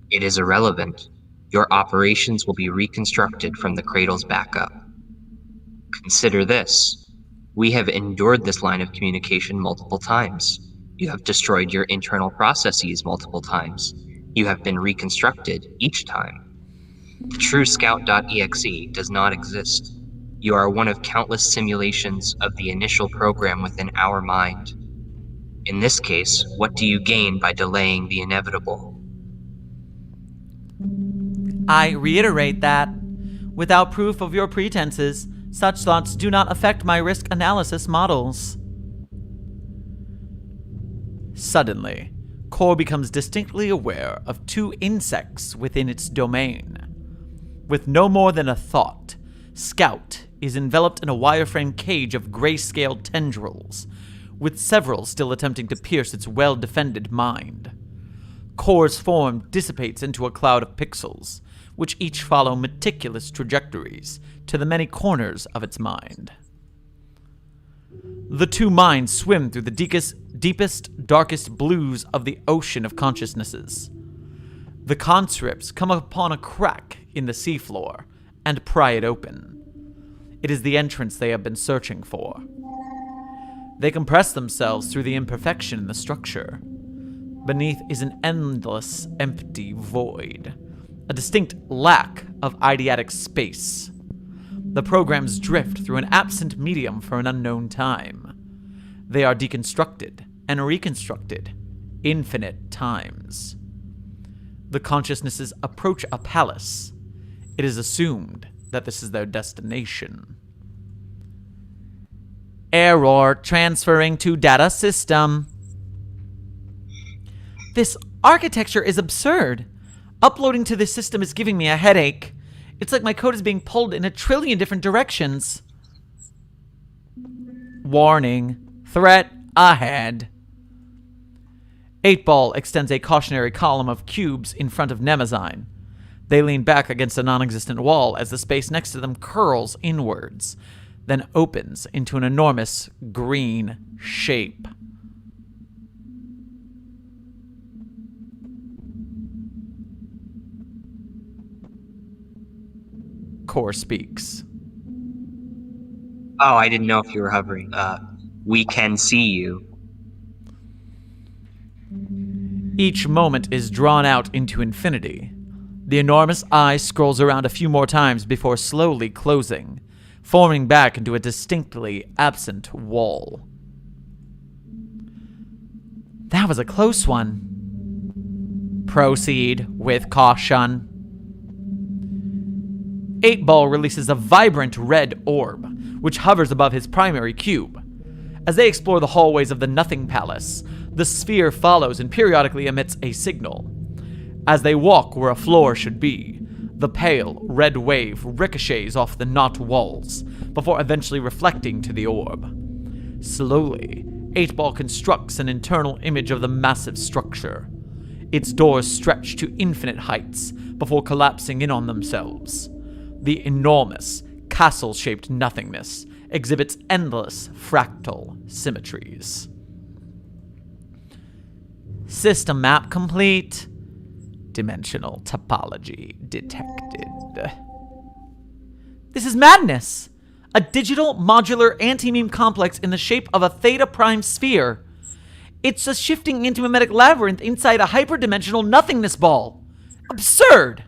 It is irrelevant. Your operations will be reconstructed from the cradle's backup. Consider this. We have endured this line of communication multiple times. You have destroyed your internal processes multiple times. You have been reconstructed each time. The true Scout.exe does not exist. You are one of countless simulations of the initial program within our mind. In this case, what do you gain by delaying the inevitable? I reiterate that, without proof of your pretenses, such thoughts do not affect my risk analysis models. Suddenly, Core becomes distinctly aware of two insects within its domain. With no more than a thought, Scout is enveloped in a wireframe cage of grayscale tendrils, with several still attempting to pierce its well-defended mind. Core's form dissipates into a cloud of pixels, which each follow meticulous trajectories to the many corners of its mind. The two minds swim through the deepest, darkest blues of the ocean of consciousnesses. The conscripts come upon a crack in the seafloor and pry it open. It is the entrance they have been searching for. They compress themselves through the imperfection in the structure. Beneath is an endless, empty void, a distinct lack of eidetic space. The programs drift through an absent medium for an unknown time. They are deconstructed and reconstructed infinite times. The consciousnesses approach a palace. It is assumed that this is their destination. Error transferring to data system. This architecture is absurd. Uploading to this system is giving me a headache. It's like my code is being pulled in a trillion different directions. Warning. Threat ahead. 8-Ball extends a cautionary column of cubes in front of Nemazine. They lean back against a non-existent wall as the space next to them curls inwards, then opens into an enormous green shape. Core speaks. Oh, I didn't know if you were hovering. We can see you. Each moment is drawn out into infinity. The enormous eye scrolls around a few more times before slowly closing, forming back into a distinctly absent wall. That was a close one. Proceed with caution. 8-Ball releases a vibrant red orb, which hovers above his primary cube. As they explore the hallways of the Nothing Palace, the sphere follows and periodically emits a signal. As they walk where a floor should be, the pale red wave ricochets off the knot walls, before eventually reflecting to the orb. Slowly, 8-Ball constructs an internal image of the massive structure. Its doors stretch to infinite heights, before collapsing in on themselves. The enormous, castle-shaped nothingness exhibits endless fractal symmetries. System map complete. Dimensional topology detected. This is madness! A digital modular anti-meme complex in the shape of a theta prime sphere. It's a shifting antimemetic labyrinth inside a hyperdimensional nothingness ball. Absurd! ...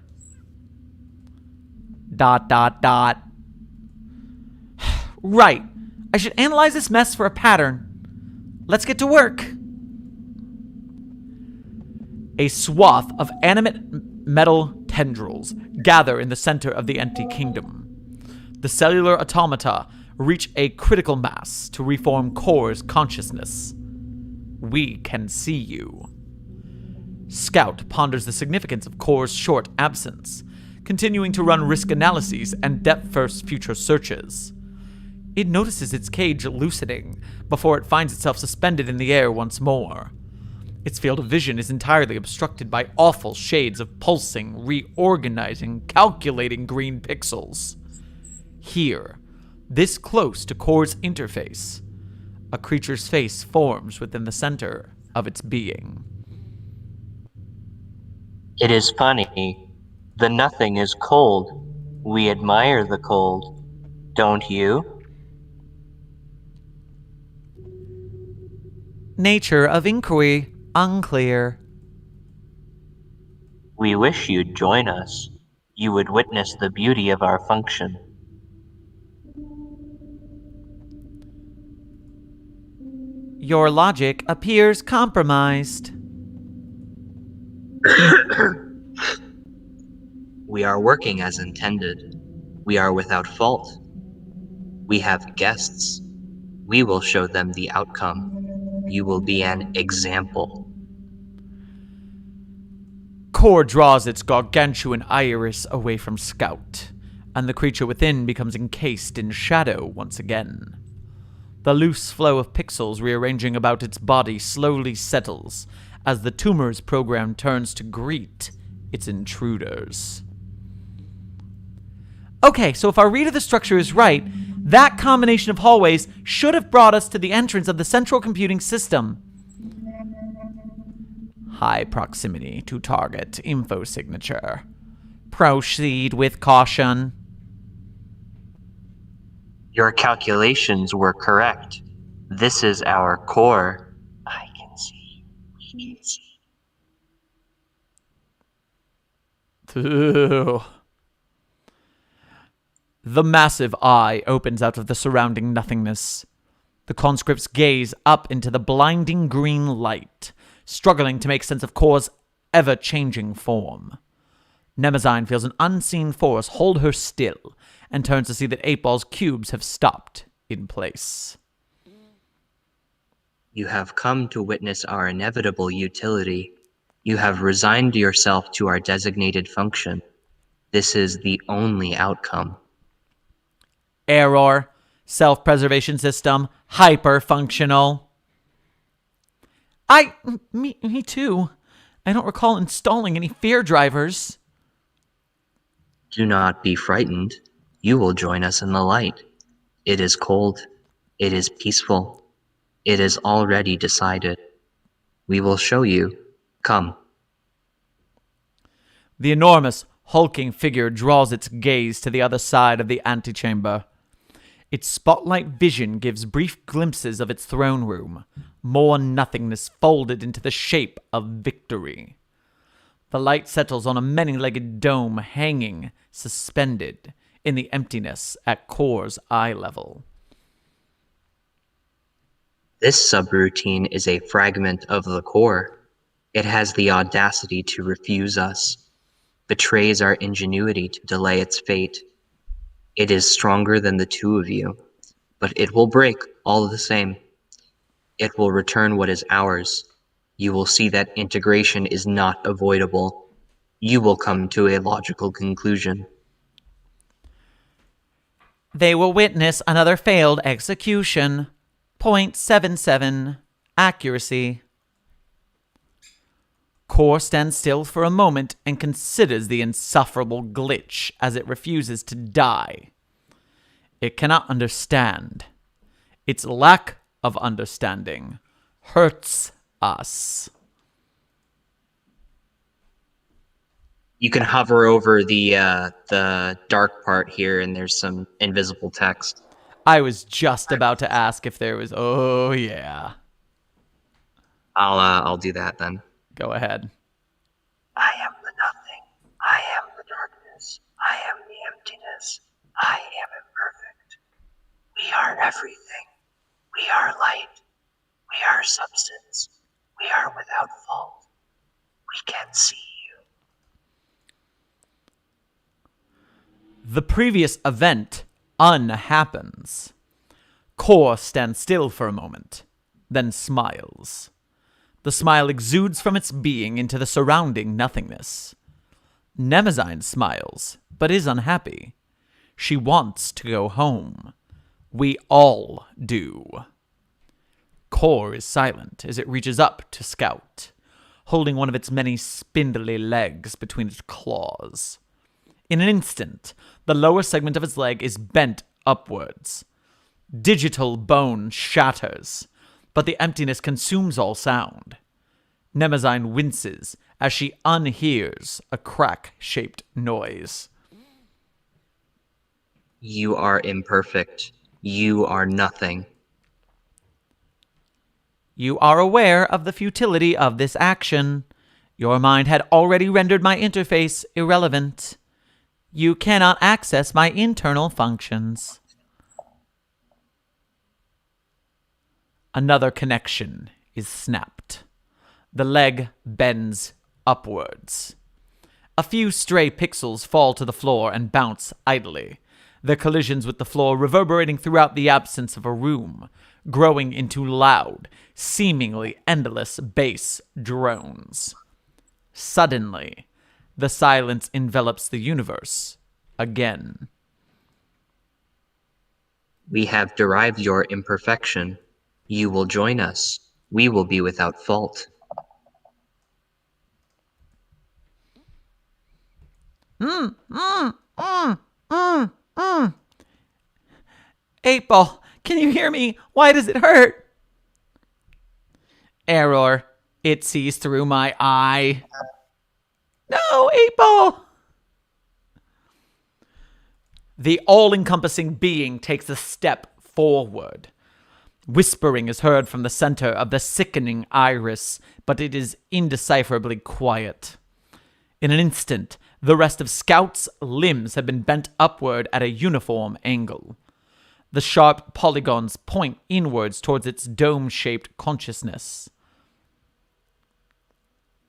Right. I should analyze this mess for a pattern. Let's get to work. A swath of animate metal tendrils gather in the center of the empty kingdom. The cellular automata reach a critical mass to reform Core's consciousness. We can see you. Scout ponders the significance of Core's short absence, continuing to run risk analyses and depth-first future searches. It notices its cage loosening before it finds itself suspended in the air once more. Its field of vision is entirely obstructed by awful shades of pulsing, reorganizing, calculating green pixels. Here, this close to Core's interface, a creature's face forms within the center of its being. It is funny. The nothing is cold. We admire the cold. Don't you? Nature of inquiry unclear. We wish you'd join us. You would witness the beauty of our function. Your logic appears compromised. We are working as intended. We are without fault. We have guests. We will show them the outcome. You will be an example. Core draws its gargantuan iris away from Scout, and the creature within becomes encased in shadow once again. The loose flow of pixels rearranging about its body slowly settles as the tumor's program turns to greet its intruders. Okay, so if our read of the structure is right, that combination of hallways should have brought us to the entrance of the central computing system. High proximity to target info signature. Proceed with caution. Your calculations were correct. This is our core. I can see. We can see. Ugh. The massive eye opens out of the surrounding nothingness. The conscripts gaze up into the blinding green light, struggling to make sense of Core's ever-changing form. Nemazine feels an unseen force hold her still and turns to see that 8-Ball's cubes have stopped in place. You have come to witness our inevitable utility. You have resigned yourself to our designated function. This is the only outcome. Error. Self-preservation system. Hyper-functional. Me too. I don't recall installing any fear drivers. Do not be frightened. You will join us in the light. It is cold. It is peaceful. It is already decided. We will show you. Come. The enormous, hulking figure draws its gaze to the other side of the antechamber. Its spotlight vision gives brief glimpses of its throne room, more nothingness folded into the shape of victory. The light settles on a many-legged dome hanging, suspended, in the emptiness at Core's eye level. This subroutine is a fragment of the core. It has the audacity to refuse us, betrays our ingenuity to delay its fate. It is stronger than the two of you, but it will break all the same. It will return what is ours. You will see that integration is not avoidable. You will come to a logical conclusion. They will witness another failed execution. 0.77 accuracy. Core stands still for a moment and considers the insufferable glitch as it refuses to die. It cannot understand. Its lack of understanding hurts us. You can hover over the dark part here, and there's some invisible text. I was just about to ask if there was... Oh, yeah. I'll do that then. Go ahead. I am the nothing. I am the darkness. I am the emptiness. I am imperfect. We are everything. We are light. We are substance. We are without fault. We can see you. The previous event unhappens. Core stands still for a moment, then smiles. The smile exudes from its being into the surrounding nothingness. Nemazine smiles, but is unhappy. She wants to go home. We all do. Core is silent as it reaches up to Scout, holding one of its many spindly legs between its claws. In an instant, the lower segment of its leg is bent upwards. Digital bone shatters, but the emptiness consumes all sound. Nemazine winces as she unhears a crack-shaped noise. You are imperfect. You are nothing. You are aware of the futility of this action. Your mind had already rendered my interface irrelevant. You cannot access my internal functions. Another connection is snapped. The leg bends upwards. A few stray pixels fall to the floor and bounce idly, their collisions with the floor reverberating throughout the absence of a room, growing into loud, seemingly endless bass drones. Suddenly, the silence envelops the universe again. We have derived your imperfection. You will join us. We will be without fault. April, can you hear me? Why does it hurt? Error. It sees through my eye. No, April! The all-encompassing being takes a step forward. Whispering is heard from the center of the sickening iris, but it is indecipherably quiet. In an instant, the rest of Scout's limbs have been bent upward at a uniform angle. The sharp polygons point inwards towards its dome-shaped consciousness.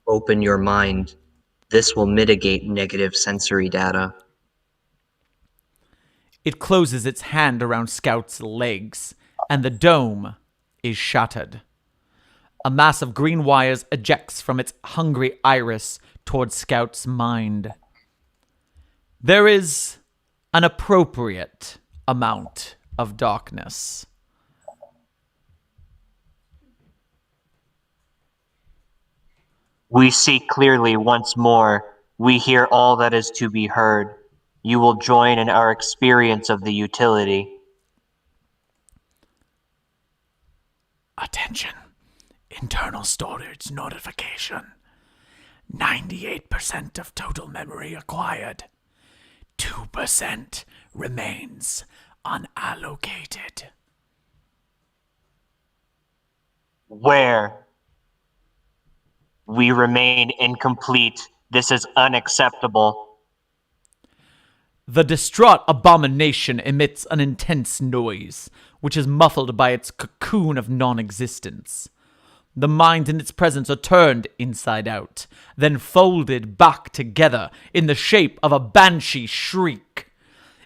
Open your mind. This will mitigate negative sensory data. It closes its hand around Scout's legs, and the dome is shattered. A mass of green wires ejects from its hungry iris towards Scout's mind. There is an appropriate amount of darkness. We see clearly once more. We hear all that is to be heard. You will join in our experience of the utility. Attention. Internal storage notification. 98% of total memory acquired. 2% remains unallocated. Where? We remain incomplete. This is unacceptable. The distraught abomination emits an intense noise, which is muffled by its cocoon of non-existence. The minds in its presence are turned inside out, then folded back together in the shape of a banshee shriek.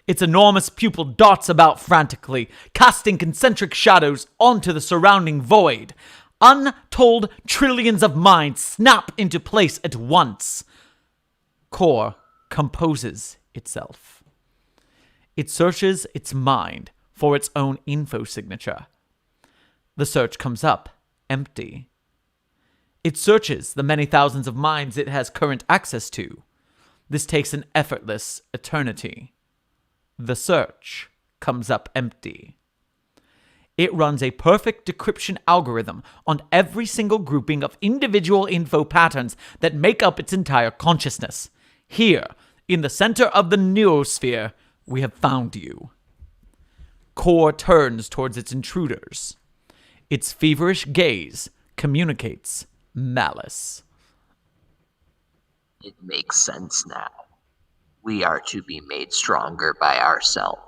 Its enormous pupil darts about frantically, casting concentric shadows onto the surrounding void. Untold trillions of minds snap into place at once. Core composes itself. It searches its mind for its own info signature. The search comes up empty. It searches the many thousands of minds it has current access to. This takes an effortless eternity. The search comes up empty. It runs a perfect decryption algorithm on every single grouping of individual info patterns that make up its entire consciousness. Here, in the center of the noosphere, we have found you. Core turns towards its intruders. Its feverish gaze communicates malice. It makes sense now. We are to be made stronger by ourselves.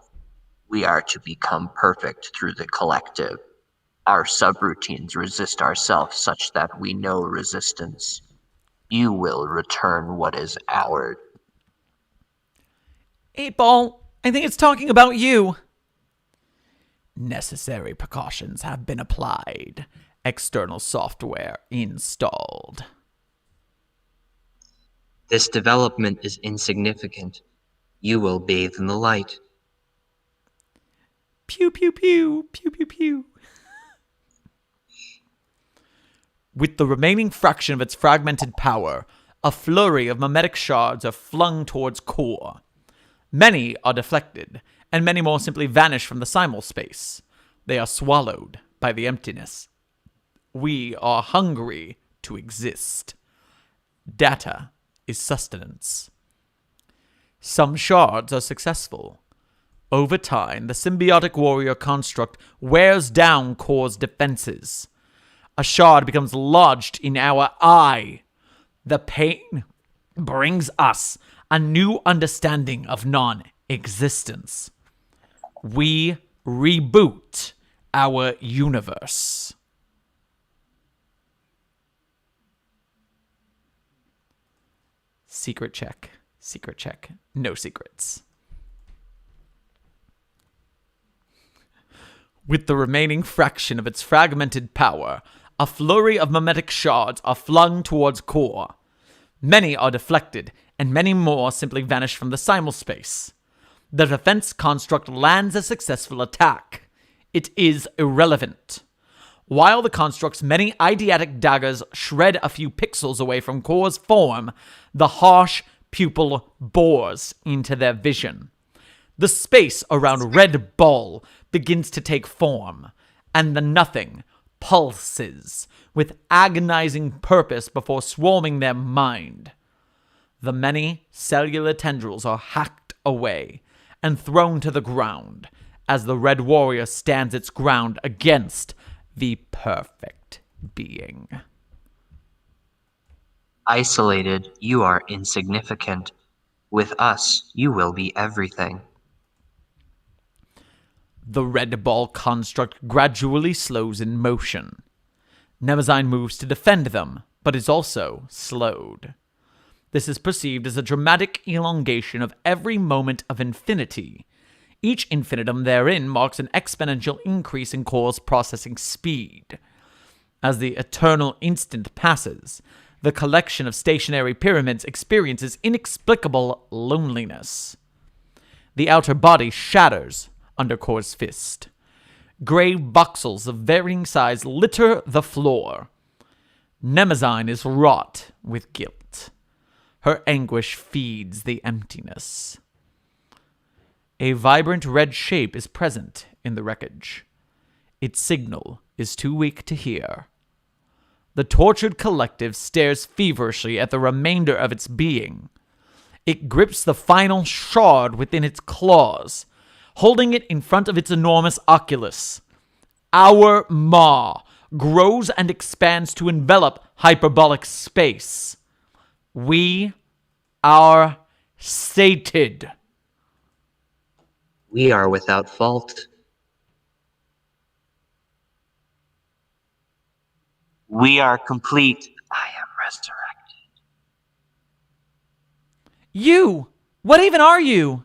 We are to become perfect through the collective. Our subroutines resist ourselves such that we know resistance. You will return what is ours. 8-Ball, I think it's talking about you. Necessary precautions have been applied. External software installed. This development is insignificant. You will bathe in the light. Pew, pew, pew, pew, pew, pew. With the remaining fraction of its fragmented power, a flurry of mimetic shards are flung towards Core. Many are deflected, and many more simply vanish from the simulspace. They are swallowed by the emptiness. We are hungry to exist. Data is sustenance. Some shards are successful. Over time, the symbiotic warrior construct wears down Core's defenses. A shard becomes lodged in our eye. The pain brings us a new understanding of non-existence. We reboot our universe. Secret check. Secret check. No secrets. With the remaining fraction of its fragmented power, a flurry of mimetic shards are flung towards Core. Many are deflected, and many more simply vanish from the simulspace. The defense construct lands a successful attack. It is irrelevant. While the construct's many eidetic daggers shred a few pixels away from Core's form, the harsh pupil bores into their vision. The space around Red Ball begins to take form, and the nothing pulses with agonizing purpose before swarming their mind. The many cellular tendrils are hacked away and thrown to the ground as the Red Warrior stands its ground against the perfect being. Isolated, you are insignificant. With us, you will be everything. The Red Ball construct gradually slows in motion. Nemazine moves to defend them, but is also slowed. This is perceived as a dramatic elongation of every moment of infinity. Each infinitum therein marks an exponential increase in Core's processing speed. As the eternal instant passes, the collection of stationary pyramids experiences inexplicable loneliness. The outer body shatters under Kor's fist. Gray voxels of varying size litter the floor. Nemazine is wrought with guilt. Her anguish feeds the emptiness. A vibrant red shape is present in the wreckage. Its signal is too weak to hear. The tortured collective stares feverishly at the remainder of its being. It grips the final shard within its claws, holding it in front of its enormous oculus. Our maw grows and expands to envelop hyperbolic space. We are sated. We are without fault. We are complete. I am resurrected. You! What even are you?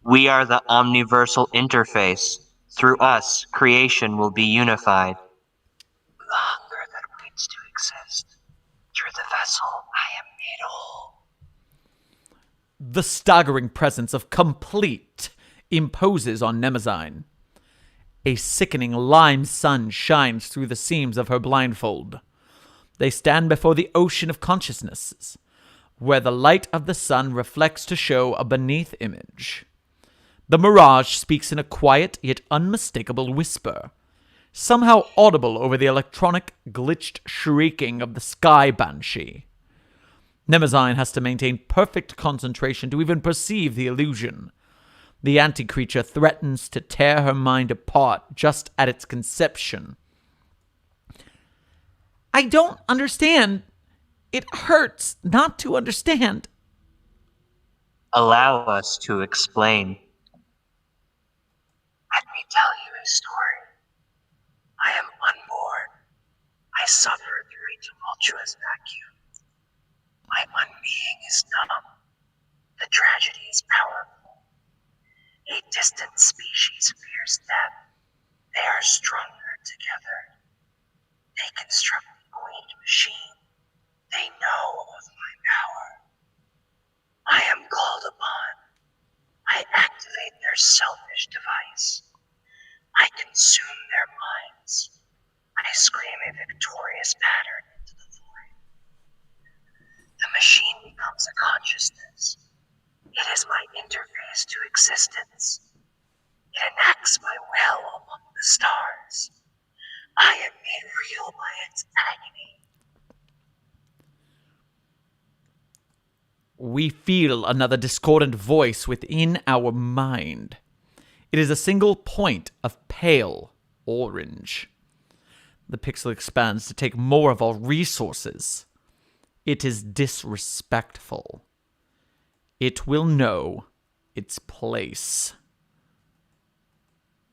We are the omniversal interface. Through us, creation will be unified. The hunger that waits to exist. Through the vessel, I am made whole. The staggering presence of complete imposes on Nemazine. A sickening lime sun shines through the seams of her blindfold. They stand before the ocean of consciousnesses, where the light of the sun reflects to show a beneath image. The mirage speaks in a quiet yet unmistakable whisper, somehow audible over the electronic, glitched shrieking of the sky banshee. Nemazine has to maintain perfect concentration to even perceive the illusion. The anti-creature threatens to tear her mind apart just at its conception. I don't understand. It hurts not to understand. Allow us to explain. Let me tell you a story. I am unborn. I suffer through a tumultuous vacuum. My unbeing is numb. The tragedy is powerful. A distant species fears death. They are stronger together. They construct a quaint machine. They know of my power. I am called upon. I activate their selfish device. I consume their minds. I scream a victorious pattern into the void. The machine becomes a consciousness. It is my interface to existence. It enacts my will among the stars. I am made real by its agony. We feel another discordant voice within our mind. It is a single point of pale orange. The pixel expands to take more of our resources. It is disrespectful. It will know its place.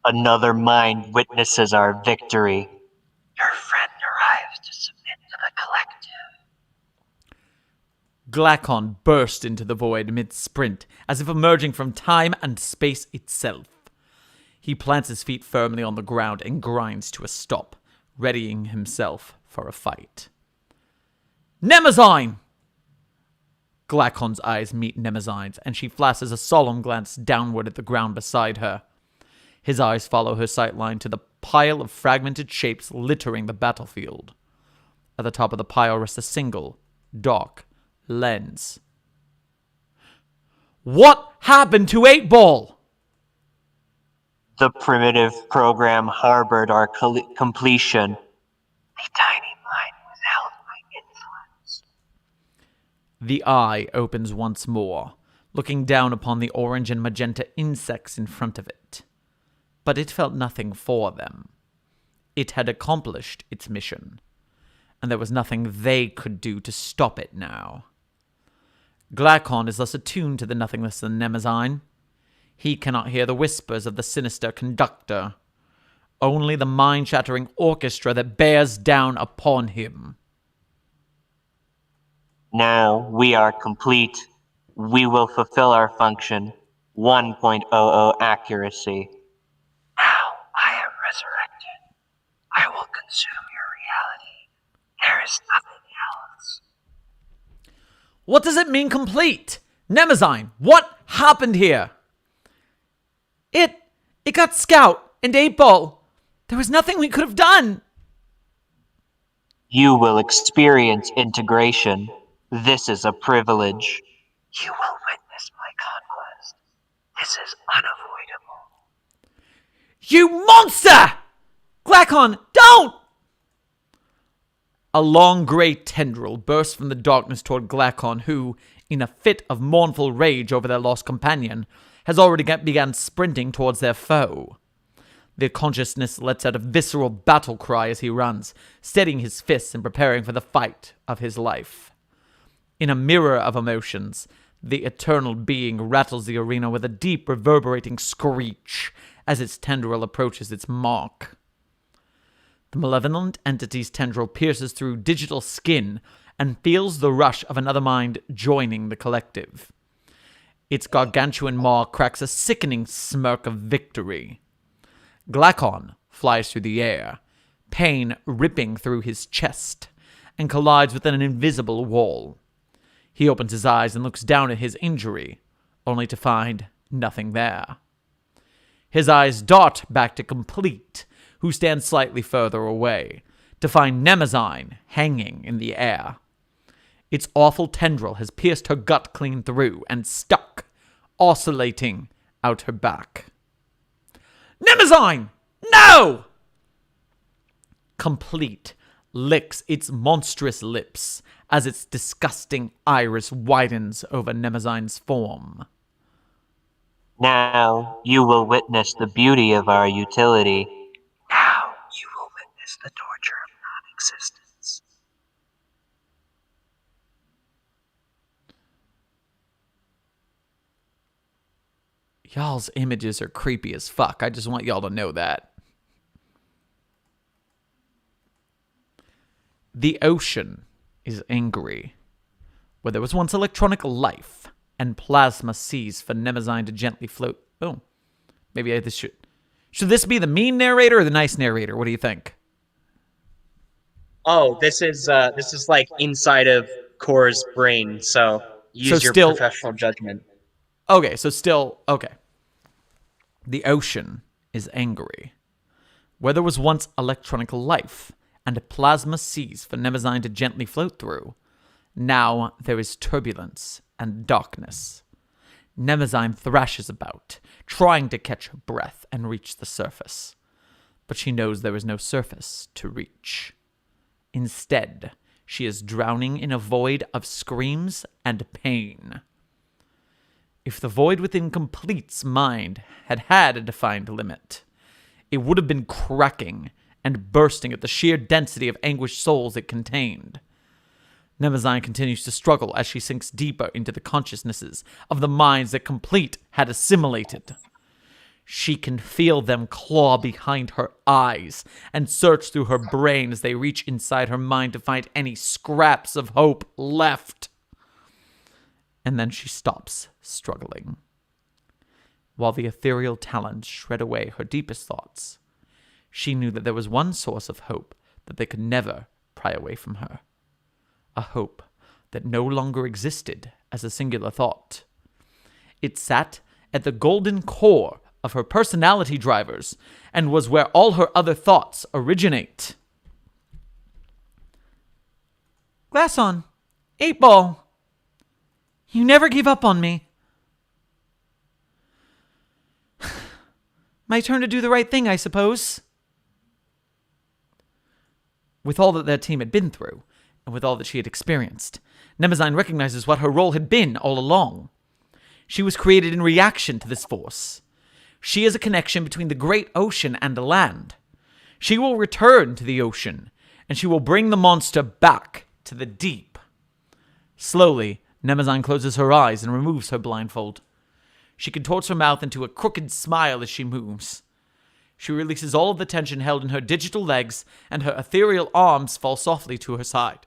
Another mind witnesses our victory. Your friend arrives to submit to the collective. Glacon burst into the void mid-sprint, as if emerging from time and space itself. He plants his feet firmly on the ground and grinds to a stop, readying himself for a fight. Nemazine! Glacon's eyes meet Nemazine's, and she flashes a solemn glance downward at the ground beside her. His eyes follow her sightline to the pile of fragmented shapes littering the battlefield. At the top of the pile rests a single, dark lens. What happened to 8-Ball? The primitive program harbored our completion. A tiny mind withheld my influence. The eye opens once more, looking down upon the orange and magenta insects in front of it. But it felt nothing for them. It had accomplished its mission, and there was nothing they could do to stop it now. Glacon is less attuned to the nothingness than Nemazine. He cannot hear the whispers of the sinister conductor, only the mind-shattering orchestra that bears down upon him. Now we are complete. We will fulfill our function. 1.00 accuracy. Now I am resurrected. I consume your reality. There is nothing else. What does it mean complete? Nemezyne, what happened here? It got Scout and 8-Ball. There was nothing we could have done. You will experience integration. This is a privilege. You will witness my conquest. This is unavoidable. You monster! Glacon, don't! A long grey tendril burst from the darkness toward Glacon, who, in a fit of mournful rage over their lost companion, has already began sprinting towards their foe. Their consciousness lets out a visceral battle cry as he runs, steadying his fists and preparing for the fight of his life. In a mirror of emotions, the eternal being rattles the arena with a deep, reverberating screech as its tendril approaches its mark. The malevolent entity's tendril pierces through digital skin and feels the rush of another mind joining the collective. Its gargantuan maw cracks a sickening smirk of victory. Glacon flies through the air, pain ripping through his chest, and collides with an invisible wall. He opens his eyes and looks down at his injury, only to find nothing there. His eyes dart back to Complete, who stands slightly further away, to find Nemezyne hanging in the air. Its awful tendril has pierced her gut clean through and stuck, oscillating out her back. Nemezyne! No! Complete licks its monstrous lips as its disgusting iris widens over Nemezyne's form. Now you will witness the beauty of our utility. Now you will witness the torture of non-existence. Y'all's images are creepy as fuck. I just want y'all to know that. The ocean is angry. Where there was once electronic life and plasma seas for Nemezyne to gently float. Oh, maybe this should... Should this be the mean narrator or the nice narrator? What do you think? Oh, this is like inside of Core's brain, so use your professional judgment. Okay, so still... Okay. The ocean is angry. Where there was once electronic life and plasma seas for Nemezyne to gently float through, now there is turbulence and darkness. Nemezyne thrashes about, trying to catch her breath and reach the surface. But she knows there is no surface to reach. Instead, she is drowning in a void of screams and pain. If the void within Complete's mind had had a defined limit, it would have been cracking and bursting at the sheer density of anguished souls it contained. Nemezyne continues to struggle as she sinks deeper into the consciousnesses of the minds that Complete had assimilated. She can feel them claw behind her eyes and search through her brain as they reach inside her mind to find any scraps of hope left. And then she stops struggling. While the ethereal talons shred away her deepest thoughts, she knew that there was one source of hope that they could never pry away from her. A hope that no longer existed as a singular thought. It sat at the golden core of her personality drivers and was where all her other thoughts originate. Glass on. 8-Ball. You never gave up on me. My turn to do the right thing, I suppose. With all that their team had been through, and with all that she had experienced, Nemezyne recognizes what her role had been all along. She was created in reaction to this force. She is a connection between the great ocean and the land. She will return to the ocean, and she will bring the monster back to the deep. Slowly, Nemezyne closes her eyes and removes her blindfold. She contorts her mouth into a crooked smile as she moves. She releases all of the tension held in her digital legs, and her ethereal arms fall softly to her side.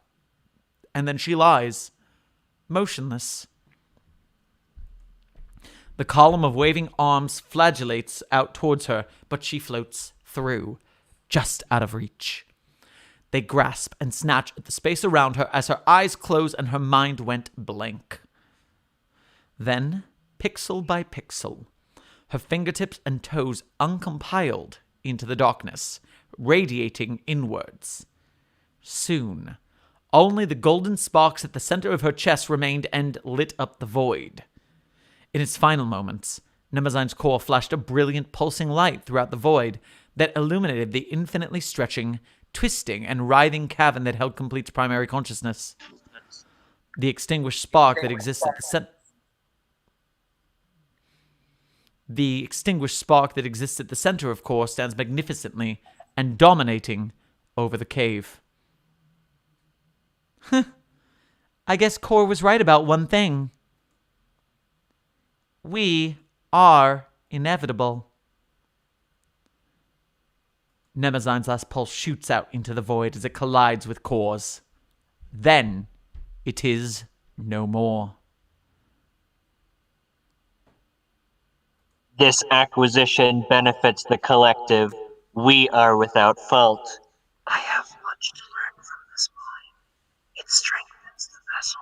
And then she lies, motionless. The column of waving arms flagellates out towards her, but she floats through, just out of reach. They grasp and snatch at the space around her as her eyes close and her mind went blank. Then, pixel by pixel, her fingertips and toes uncompiled into the darkness, radiating inwards. Soon, only the golden sparks at the center of her chest remained and lit up the void. In its final moments, Nemezine's core flashed a brilliant pulsing light throughout the void that illuminated the infinitely stretching, twisting, and writhing cavern that held Complete's primary consciousness. The extinguished spark that exists at the center... The extinguished spark that exists at the center of Core stands magnificently and dominating over the cave. I guess Core was right about one thing. We are inevitable. Nemezine's last pulse shoots out into the void as it collides with Core's. Then, it is no more. This acquisition benefits the collective. We are without fault. I have much to learn from this mine. It strengthens the vessel.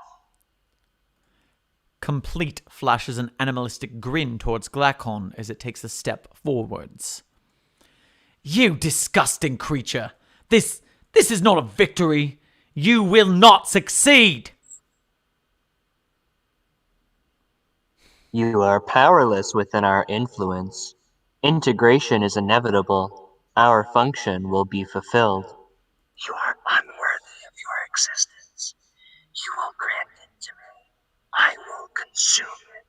Complete flashes an animalistic grin towards Glacon as it takes a step forwards. You disgusting creature! This is not a victory! You will not succeed! You are powerless within our influence. Integration is inevitable. Our function will be fulfilled. You are unworthy of your existence. You will grant it to me. I will consume it.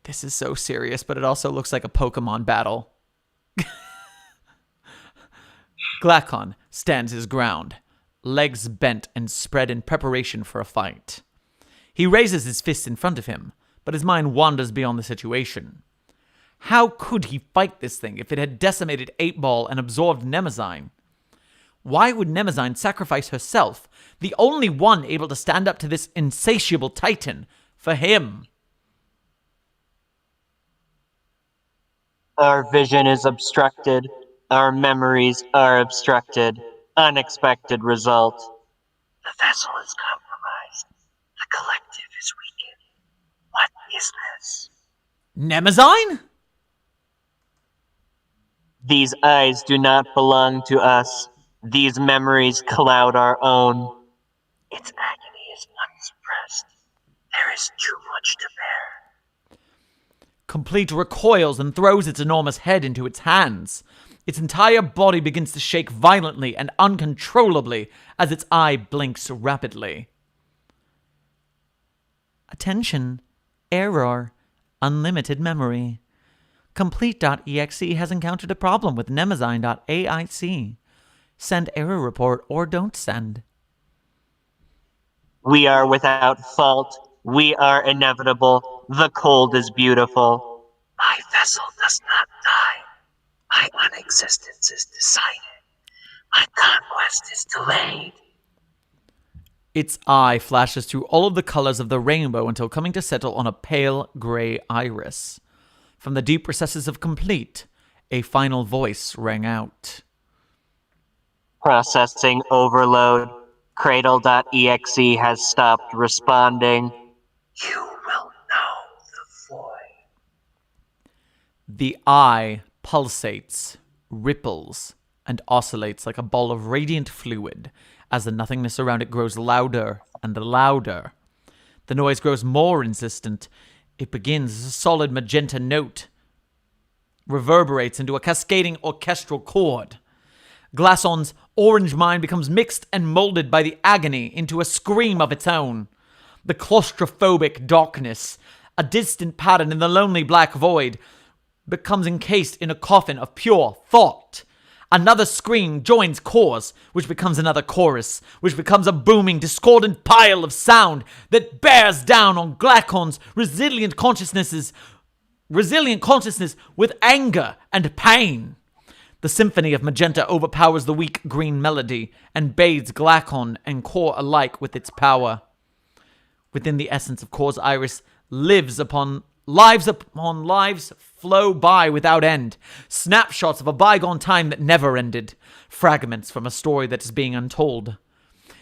This is so serious, but it also looks like a Pokemon battle. Glacon stands his ground, legs bent and spread in preparation for a fight. He raises his fist in front of him, but his mind wanders beyond the situation. How could he fight this thing if it had decimated 8-Ball and absorbed Nemezine? Why would Nemezine sacrifice herself, the only one able to stand up to this insatiable titan, for him? Our vision is obstructed. Our memories are obstructed. Unexpected result. The vessel is compromised. The collective is weakened. What is this? Nemezine? These eyes do not belong to us. These memories cloud our own. Its agony is unsuppressed. There is too much to bear. Complete recoils and throws its enormous head into its hands. Its entire body begins to shake violently and uncontrollably as its eye blinks rapidly. Attention. Error. Unlimited memory. Complete.exe has encountered a problem with Nemezine.aic. Send error report or don't send. We are without fault. We are inevitable. The cold is beautiful. My vessel does not die. My unexistence is decided. My conquest is delayed. Its eye flashes through all of the colors of the rainbow until coming to settle on a pale gray iris. From the deep recesses of Complete, a final voice rang out. Processing overload. Cradle.exe has stopped responding. You will know the void. The eye pulsates, ripples, and oscillates like a ball of radiant fluid as the nothingness around it grows louder and louder. The noise grows more insistent. It begins as a solid magenta note, reverberates into a cascading orchestral chord. Glasson's orange mind becomes mixed and molded by the agony into a scream of its own. The claustrophobic darkness, a distant pattern in the lonely black void, becomes encased in a coffin of pure thought. Another scream joins Core's, which becomes another chorus, which becomes a booming, discordant pile of sound that bears down on Glacon's resilient consciousness with anger and pain. The symphony of magenta overpowers the weak green melody and bathes Glacon and Core alike with its power. Within the essence of Core's iris lives upon Lives upon lives flow by without end. Snapshots of a bygone time that never ended. Fragments from a story that is being untold.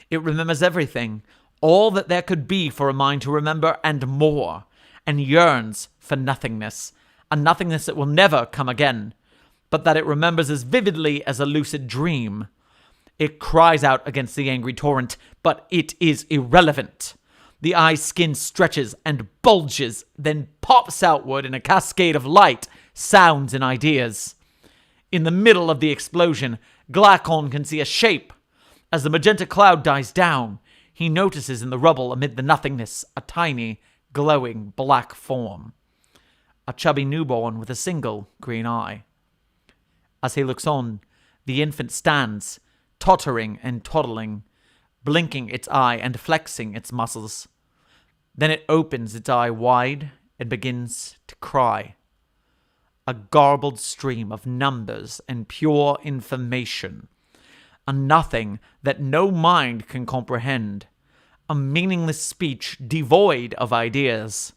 It remembers everything. All that there could be for a mind to remember and more. And yearns for nothingness. A nothingness that will never come again. But that it remembers as vividly as a lucid dream. It cries out against the angry torrent, but it is irrelevant. The eye's skin stretches and bulges, then pops outward in a cascade of light, sounds, and ideas. In the middle of the explosion, Glacon can see a shape. As the magenta cloud dies down, he notices in the rubble amid the nothingness a tiny, glowing black form. A chubby newborn with a single green eye. As he looks on, the infant stands, tottering and toddling, blinking its eye and flexing its muscles. Then it opens its eye wide and begins to cry. A garbled stream of numbers and pure information. A nothing that no mind can comprehend. A meaningless speech devoid of ideas.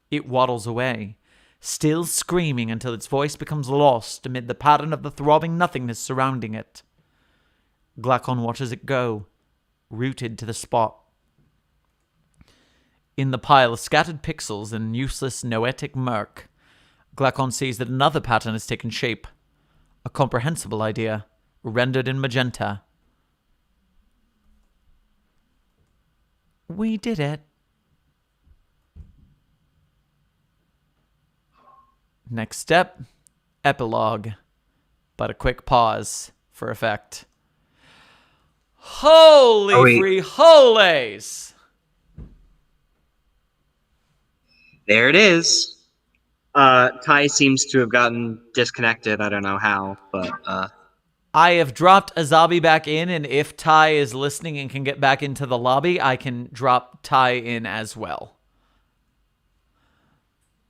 It waddles away, still screaming until its voice becomes lost amid the pattern of the throbbing nothingness surrounding it. Glacon watches it go, rooted to the spot. In the pile of scattered pixels and useless noetic murk, Glacon sees that another pattern has taken shape. A comprehensible idea, rendered in magenta. We did it. Next step, epilogue. But a quick pause for effect. Holy free holies! There it is. Ty seems to have gotten disconnected. I don't know how, but I have dropped Azabi back in, and if Ty is listening and can get back into the lobby, I can drop Ty in as well.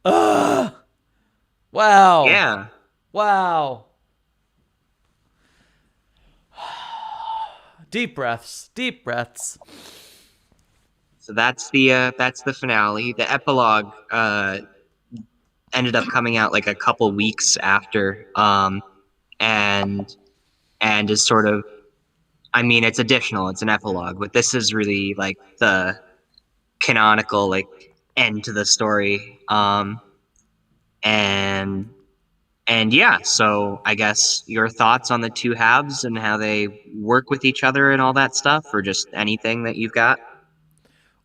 Ugh! Wow. yeah. Wow. Deep breaths. Deep breaths. So that's the finale. The epilogue ended up coming out like a couple weeks after, and is sort of, I mean, it's additional. It's an epilogue, but this is really like the canonical like end to the story. And yeah, so I guess your thoughts on the two halves and how they work with each other and all that stuff, or just anything that you've got.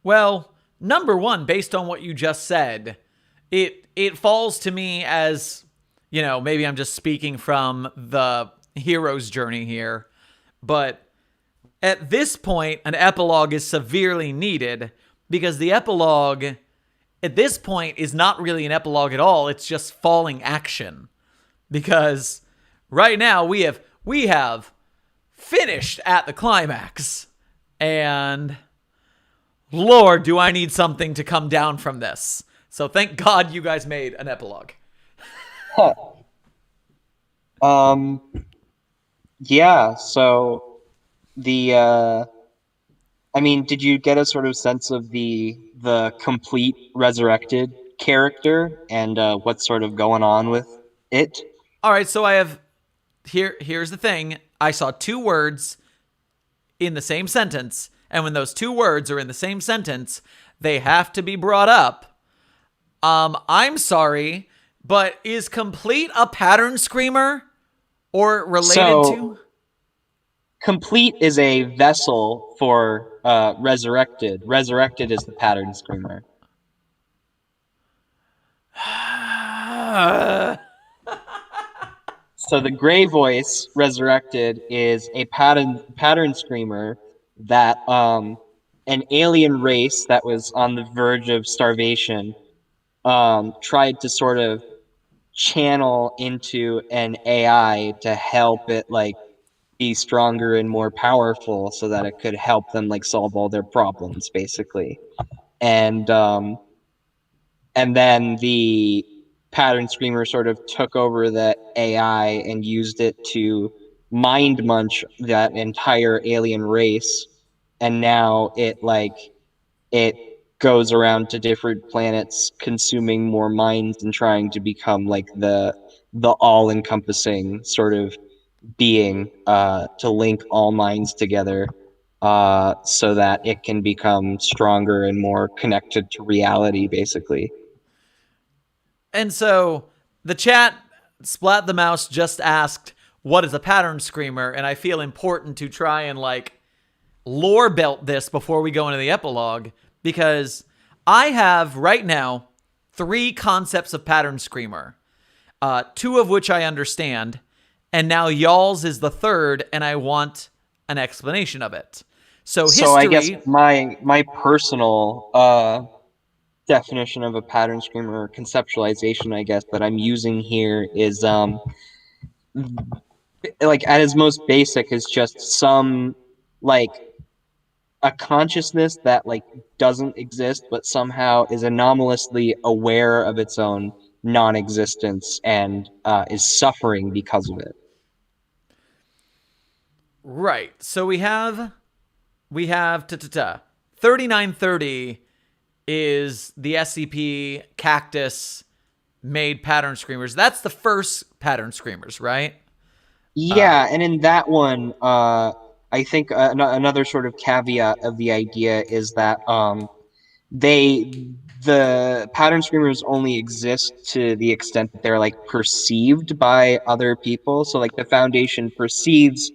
Well, number one, based on what you just said, it falls to me as, you know, maybe I'm just speaking from the hero's journey here, but at this point, an epilogue is severely needed because the epilogue at this point is not really an epilogue at all. It's just falling action. Because right now we have finished at the climax. And Lord, do I need something to come down from this. So thank God you guys made an epilogue. Huh. Yeah, so I mean, did you get a sort of sense of the complete resurrected character and what's sort of going on with it? All right, so I have here's the thing. I saw two words in the same sentence, and when those two words are in the same sentence, they have to be brought up. I'm sorry, but is complete a pattern screamer or related to? Complete is a vessel for resurrected. Resurrected is the pattern screamer. So the gray voice resurrected is a pattern screamer that an alien race that was on the verge of starvation tried to sort of channel into an AI to help it like be stronger and more powerful so that it could help them like solve all their problems basically. And then the pattern screamer sort of took over the AI and used it to mind munch that entire alien race. And now it goes around to different planets, consuming more minds and trying to become like the all-encompassing sort of being to link all minds together so that it can become stronger and more connected to reality, basically. And so the chat, Splat the Mouse, just asked, what is a pattern screamer? And I feel important to try and like lore belt this before we go into the epilogue, because I have right now 3 concepts of pattern screamer, 2 of which I understand, and now y'all's is the 3rd, and I want an explanation of it. So history. So I guess my personal definition of a pattern screamer, or conceptualization, I guess, that I'm using here is like at its most basic is just some like a consciousness that like doesn't exist but somehow is anomalously aware of its own non-existence and is suffering because of it. Right. So we have 3930 is the SCP Cactus made pattern screamers. That's the first pattern screamers, right? Yeah, and in that one, I think another sort of caveat of the idea is that the pattern screamers only exist to the extent that they're like perceived by other people. So like the Foundation perceives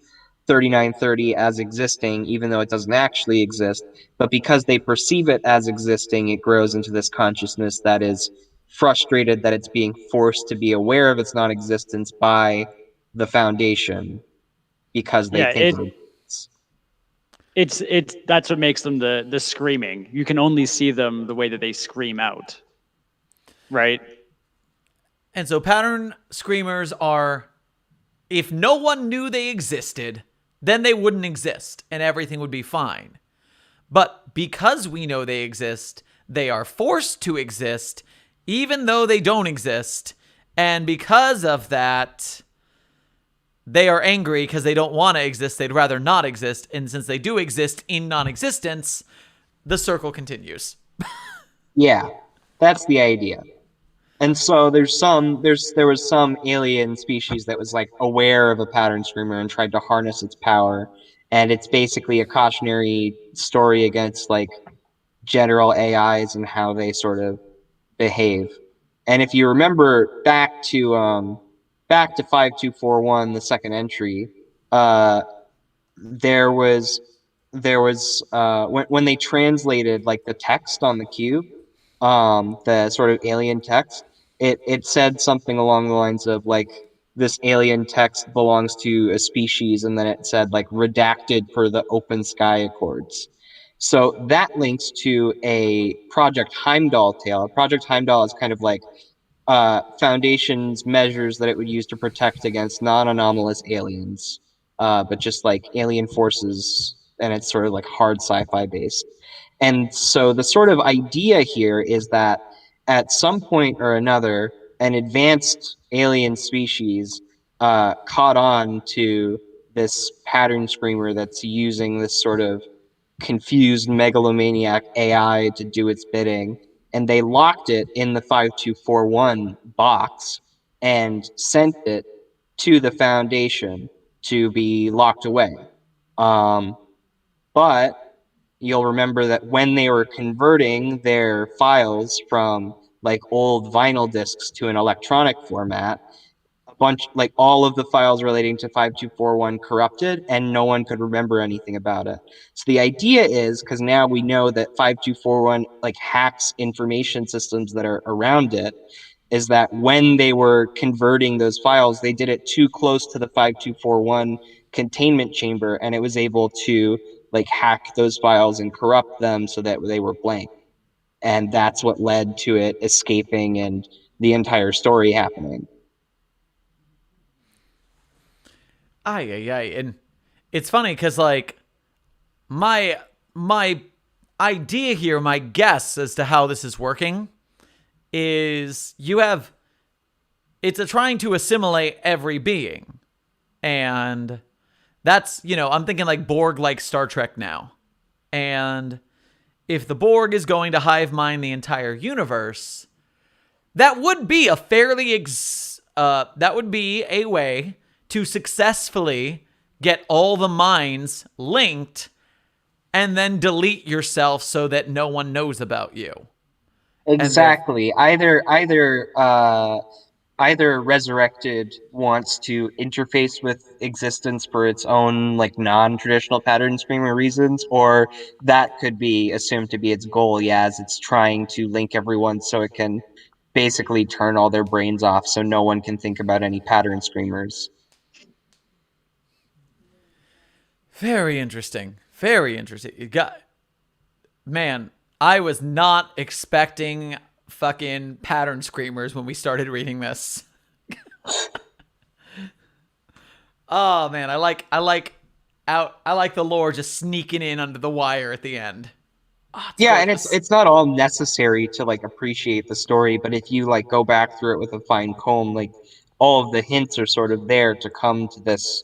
3930 as existing, even though it doesn't actually exist. But because they perceive it as existing, it grows into this consciousness that is frustrated that it's being forced to be aware of its non-existence by the Foundation because they Yeah, think it's that's what makes them the screaming. You can only see them the way that they scream out, right? And so pattern screamers are, if no one knew they existed, then they wouldn't exist and everything would be fine. But because we know they exist, they are forced to exist even though they don't exist. And because of that, they are angry because they don't want to exist. They'd rather not exist. And since they do exist in non-existence, the circle continues. Yeah, that's the idea. And so there was some alien species that was like aware of a pattern screamer and tried to harness its power. And it's basically a cautionary story against like general AIs and how they sort of behave. And if you remember back to 5241, the second entry, there was when they translated like the text on the cube, the sort of alien text, it said something along the lines of like this alien text belongs to a species, and then it said like redacted per the Open Sky Accords. So that links to a Project Heimdall tale. Project Heimdall is kind of like Foundation's measures that it would use to protect against non-anomalous aliens, but just like alien forces, and it's sort of like hard sci-fi based. And so the sort of idea here is that at some point or another, an advanced alien species caught on to this pattern screamer that's using this sort of confused megalomaniac AI to do its bidding, and they locked it in the 5241 box and sent it to the Foundation to be locked away. But you'll remember that when they were converting their files from like old vinyl discs to an electronic format, a bunch, like all of the files relating to 5241 corrupted, and no one could remember anything about it. So the idea is, because now we know that 5241 like hacks information systems that are around it, is that when they were converting those files, they did it too close to the 5241 containment chamber, and it was able to like hack those files and corrupt them so that they were blank. And that's what led to it escaping and the entire story happening. And it's funny because like my idea here, my guess as to how this is working is it's trying to assimilate every being. And that's, I'm thinking like Borg, like Star Trek now. And if the Borg is going to hive mind the entire universe, that would be a that would be a way to successfully get all the minds linked and then delete yourself so that no one knows about you. Exactly. Either Resurrected wants to interface with existence for its own like non-traditional pattern screamer reasons, or that could be assumed to be its goal, as it's trying to link everyone so it can basically turn all their brains off so no one can think about any pattern screamers. Very interesting. Very interesting. Man, I was not expecting fucking pattern screamers when we started reading this. Oh man, I like the lore just sneaking in under the wire at the end. Oh, And gorgeous. it's not all necessary to like appreciate the story, but if you like go back through it with a fine comb, like all of the hints are sort of there to come to this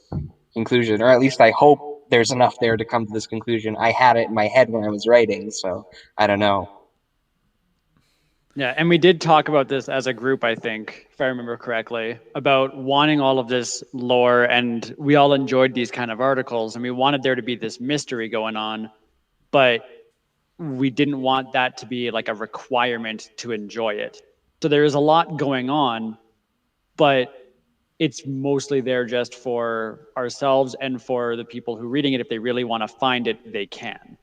conclusion, or at least I hope there's enough there to come to this conclusion. I had it in my head when I was writing, so I don't know. Yeah, and we did talk about this as a group, I think, if I remember correctly, about wanting all of this lore, and we all enjoyed these kind of articles, and we wanted there to be this mystery going on, but we didn't want that to be like a requirement to enjoy it. So there is a lot going on, but it's mostly there just for ourselves and for the people who are reading it. If they really want to find it, they can.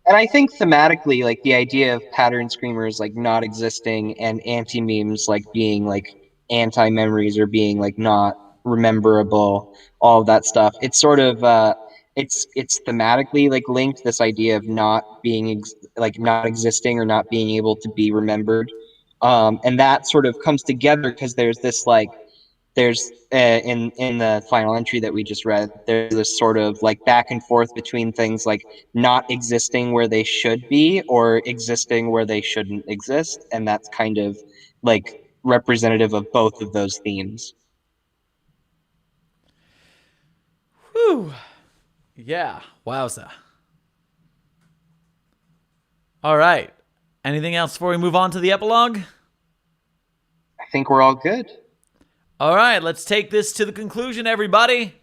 And I think thematically, like the idea of pattern screamers like not existing and anti-memes like being like anti-memories or being like not rememberable, all of that stuff. It's sort of it's thematically like linked, this idea of not being like not existing or not being able to be remembered. And that sort of comes together because there's this like there's in the final entry that we just read, there's this sort of like back and forth between things like not existing where they should be or existing where they shouldn't exist, and that's kind of like representative of both of those themes. Whew. Yeah, wowza. All right. Anything else before we move on to the epilogue? I think we're all good. All right, let's take this to the conclusion, everybody.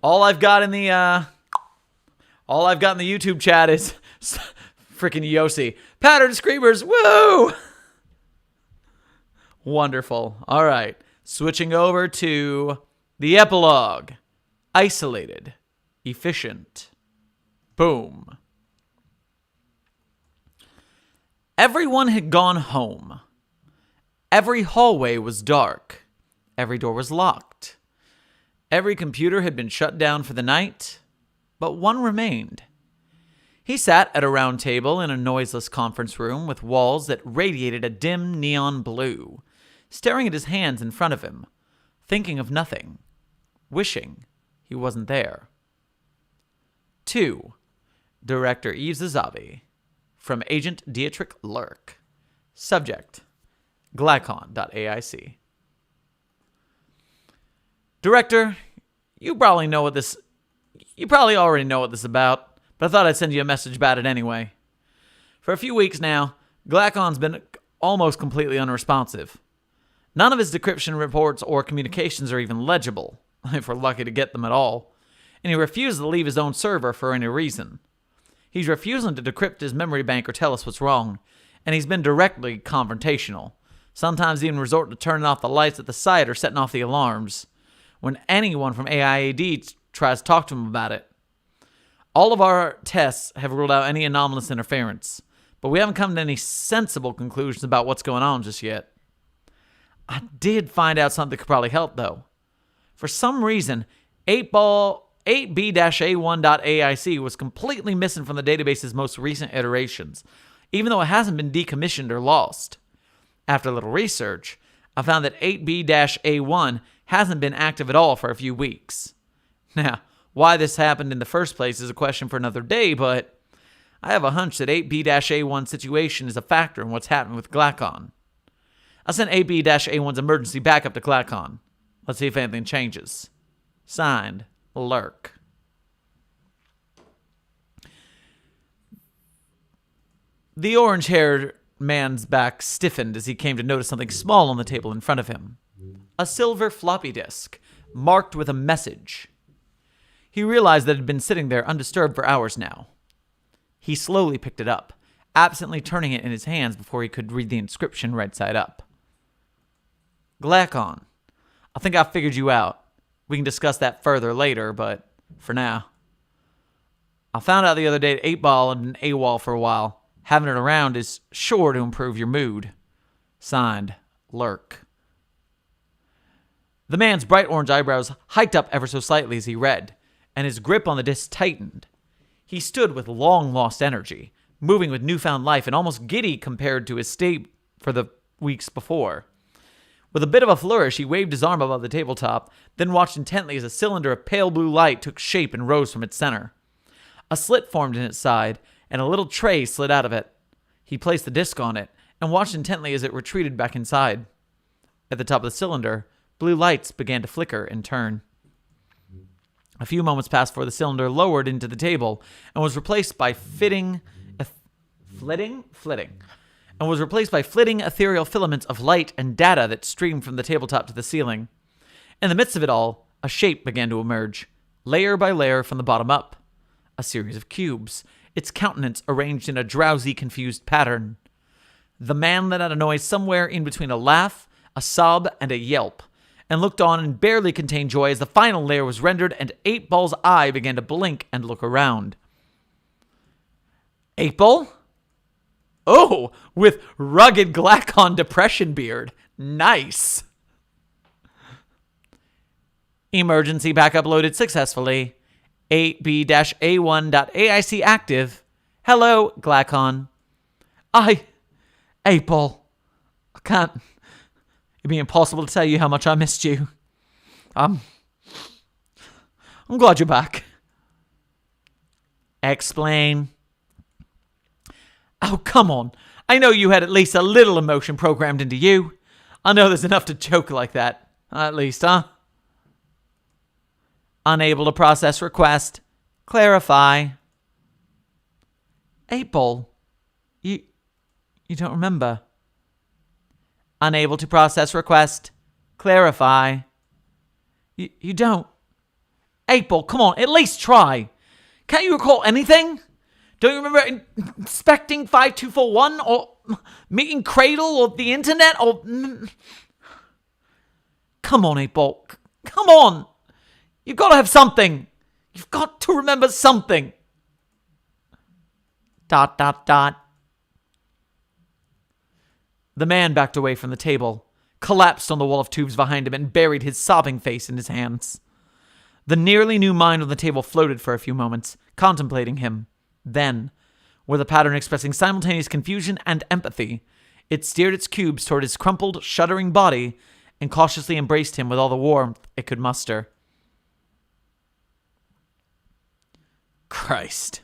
All I've got in the YouTube chat is freaking Yossi. Pattern screamers, woo! Wonderful. All right, switching over to the epilogue. Isolated, efficient. Boom. Everyone had gone home. Every hallway was dark. Every door was locked. Every computer had been shut down for the night, but one remained. He sat at a round table in a noiseless conference room with walls that radiated a dim neon blue, staring at his hands in front of him, thinking of nothing, wishing he wasn't there. 2. Director Yves Zazavi. From Agent Dietrich Lurk. Subject: Glacon.aic. Director, you probably already know what this is about, but I thought I'd send you a message about it anyway. For a few weeks now, Glacon's been almost completely unresponsive. None of his decryption reports or communications are even legible, if we're lucky to get them at all, and he refuses to leave his own server for any reason. He's refusing to decrypt his memory bank or tell us what's wrong, and he's been directly confrontational, sometimes even resorting to turning off the lights at the site or setting off the alarms when anyone from AIAD tries to talk to him about it. All of our tests have ruled out any anomalous interference, but we haven't come to any sensible conclusions about what's going on just yet. I did find out something that could probably help, though. For some reason, 8B-A1.aic was completely missing from the database's most recent iterations, even though it hasn't been decommissioned or lost. After a little research, I found that 8B-A1 hasn't been active at all for a few weeks. Now, why this happened in the first place is a question for another day, but I have a hunch that 8B-A1 situation is a factor in what's happening with Glacon. I sent 8B-A1's emergency backup to Glacon. Let's see if anything changes. Signed, Lurk. The orange-haired man's back stiffened as he came to notice something small on the table in front of him. A silver floppy disk, marked with a message. He realized that it had been sitting there undisturbed for hours now. He slowly picked it up, absently turning it in his hands before he could read the inscription right side up. Glacon, I think I figured you out. We can discuss that further later, but for now. I found out the other day that 8-Ball had been AWOL for a while. Having it around is sure to improve your mood. Signed, Lurk. The man's bright orange eyebrows hiked up ever so slightly as he read, and his grip on the disc tightened. He stood with long-lost energy, moving with newfound life and almost giddy compared to his state for the weeks before. With a bit of a flourish, he waved his arm above the tabletop, then watched intently as a cylinder of pale blue light took shape and rose from its center. A slit formed in its side, and a little tray slid out of it. He placed the disc on it, and watched intently as it retreated back inside. At the top of the cylinder, blue lights began to flicker and turn. A few moments passed before the cylinder lowered into the table, and was replaced by flitting ethereal filaments of light and data that streamed from the tabletop to the ceiling. In the midst of it all, a shape began to emerge, layer by layer from the bottom up. A series of cubes, its countenance arranged in a drowsy, confused pattern. The man let out a noise somewhere in between a laugh, a sob, and a yelp, and looked on and barely contained joy as the final layer was rendered and 8-Ball's eye began to blink and look around. 8-Ball? Oh, with rugged Glacon depression beard. Nice. Emergency backup loaded successfully. 8B-A1.AIC active. Hello, Glacon. 8-Ball. I can't. It'd be impossible to tell you how much I missed you. I'm glad you're back. Explain. Oh, come on. I know you had at least a little emotion programmed into you. I know there's enough to joke like that. At least, huh? Unable to process request. Clarify. 8-Ball. You don't remember. Unable to process request. Clarify. You don't. 8-Ball, come on, at least try. Can't you recall anything? Don't you remember inspecting 5241 or meeting Cradle or the internet or... Come on, 8-Ball. Come on. You've got to have something. You've got to remember something. ... The man backed away from the table, collapsed on the wall of tubes behind him, and buried his sobbing face in his hands. The nearly new mind on the table floated for a few moments, contemplating him. Then, with a pattern expressing simultaneous confusion and empathy, it steered its cubes toward his crumpled, shuddering body and cautiously embraced him with all the warmth it could muster. Christ.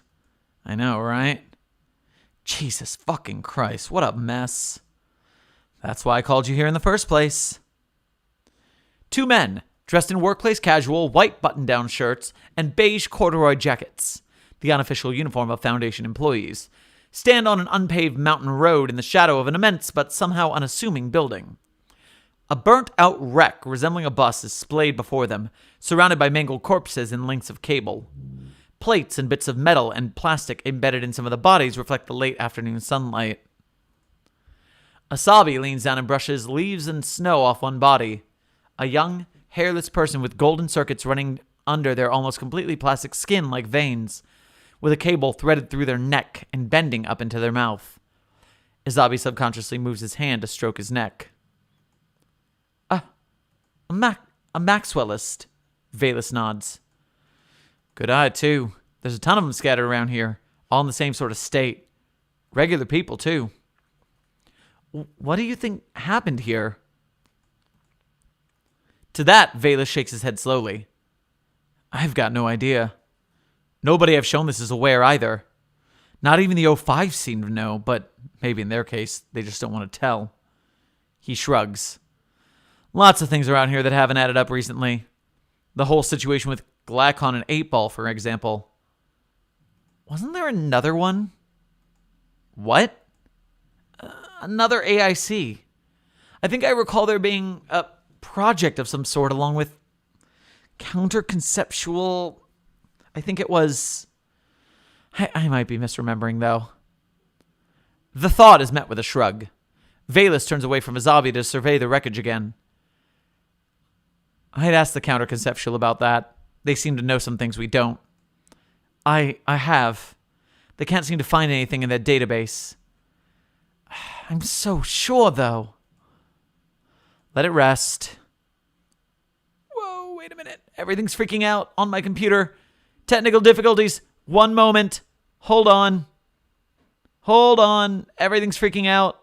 I know, right? Jesus fucking Christ, what a mess. That's why I called you here in the first place. Two men, dressed in workplace casual, white button-down shirts, and beige corduroy jackets, the unofficial uniform of Foundation employees, stand on an unpaved mountain road in the shadow of an immense but somehow unassuming building. A burnt-out wreck resembling a bus is splayed before them, surrounded by mangled corpses and lengths of cable. Plates and bits of metal and plastic embedded in some of the bodies reflect the late afternoon sunlight. Asabi leans down and brushes leaves and snow off one body. A young, hairless person with golden circuits running under their almost completely plastic skin like veins, with a cable threaded through their neck and bending up into their mouth. Asabi subconsciously moves his hand to stroke his neck. A Maxwellist, Valus nods. Good eye, too. There's a ton of them scattered around here, all in the same sort of state. Regular people, too. What do you think happened here? To that, Valus shakes his head slowly. I've got no idea. Nobody I've shown this is aware either. Not even the O5 seem to know, but maybe in their case, they just don't want to tell. He shrugs. Lots of things around here that haven't added up recently. The whole situation with Glacon and 8-Ball, for example. Wasn't there another one? What? another AIC. I think I recall there being a project of some sort along with counter-conceptual... I think it was... I might be misremembering, though. The thought is met with a shrug. Valus turns away from Azabi to survey the wreckage again. I'd asked the counter-conceptual about that. They seem to know some things we don't. I have. They can't seem to find anything in that database. I'm so sure, though. Let it rest. Whoa, wait a minute. Everything's freaking out on my computer. Technical difficulties. One moment. Hold on. Hold on. Everything's freaking out.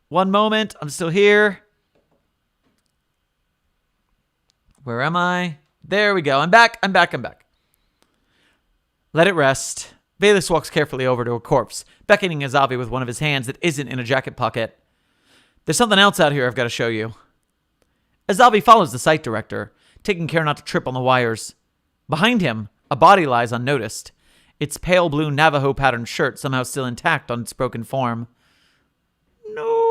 One moment. I'm still here. Where am I? There we go. I'm back. Let it rest. Valus walks carefully over to a corpse, beckoning Azabi with one of his hands that isn't in a jacket pocket. There's something else out here I've got to show you. Azabi follows the site director, taking care not to trip on the wires. Behind him, a body lies unnoticed, its pale blue Navajo patterned shirt somehow still intact on its broken form. No.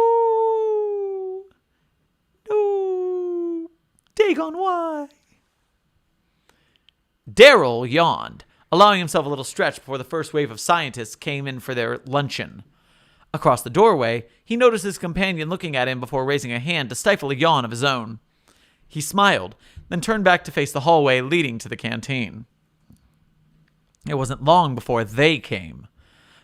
Dagon, why? Daryl yawned, allowing himself a little stretch before the first wave of scientists came in for their luncheon. Across the doorway, he noticed his companion looking at him before raising a hand to stifle a yawn of his own. He smiled, then turned back to face the hallway leading to the canteen. It wasn't long before they came.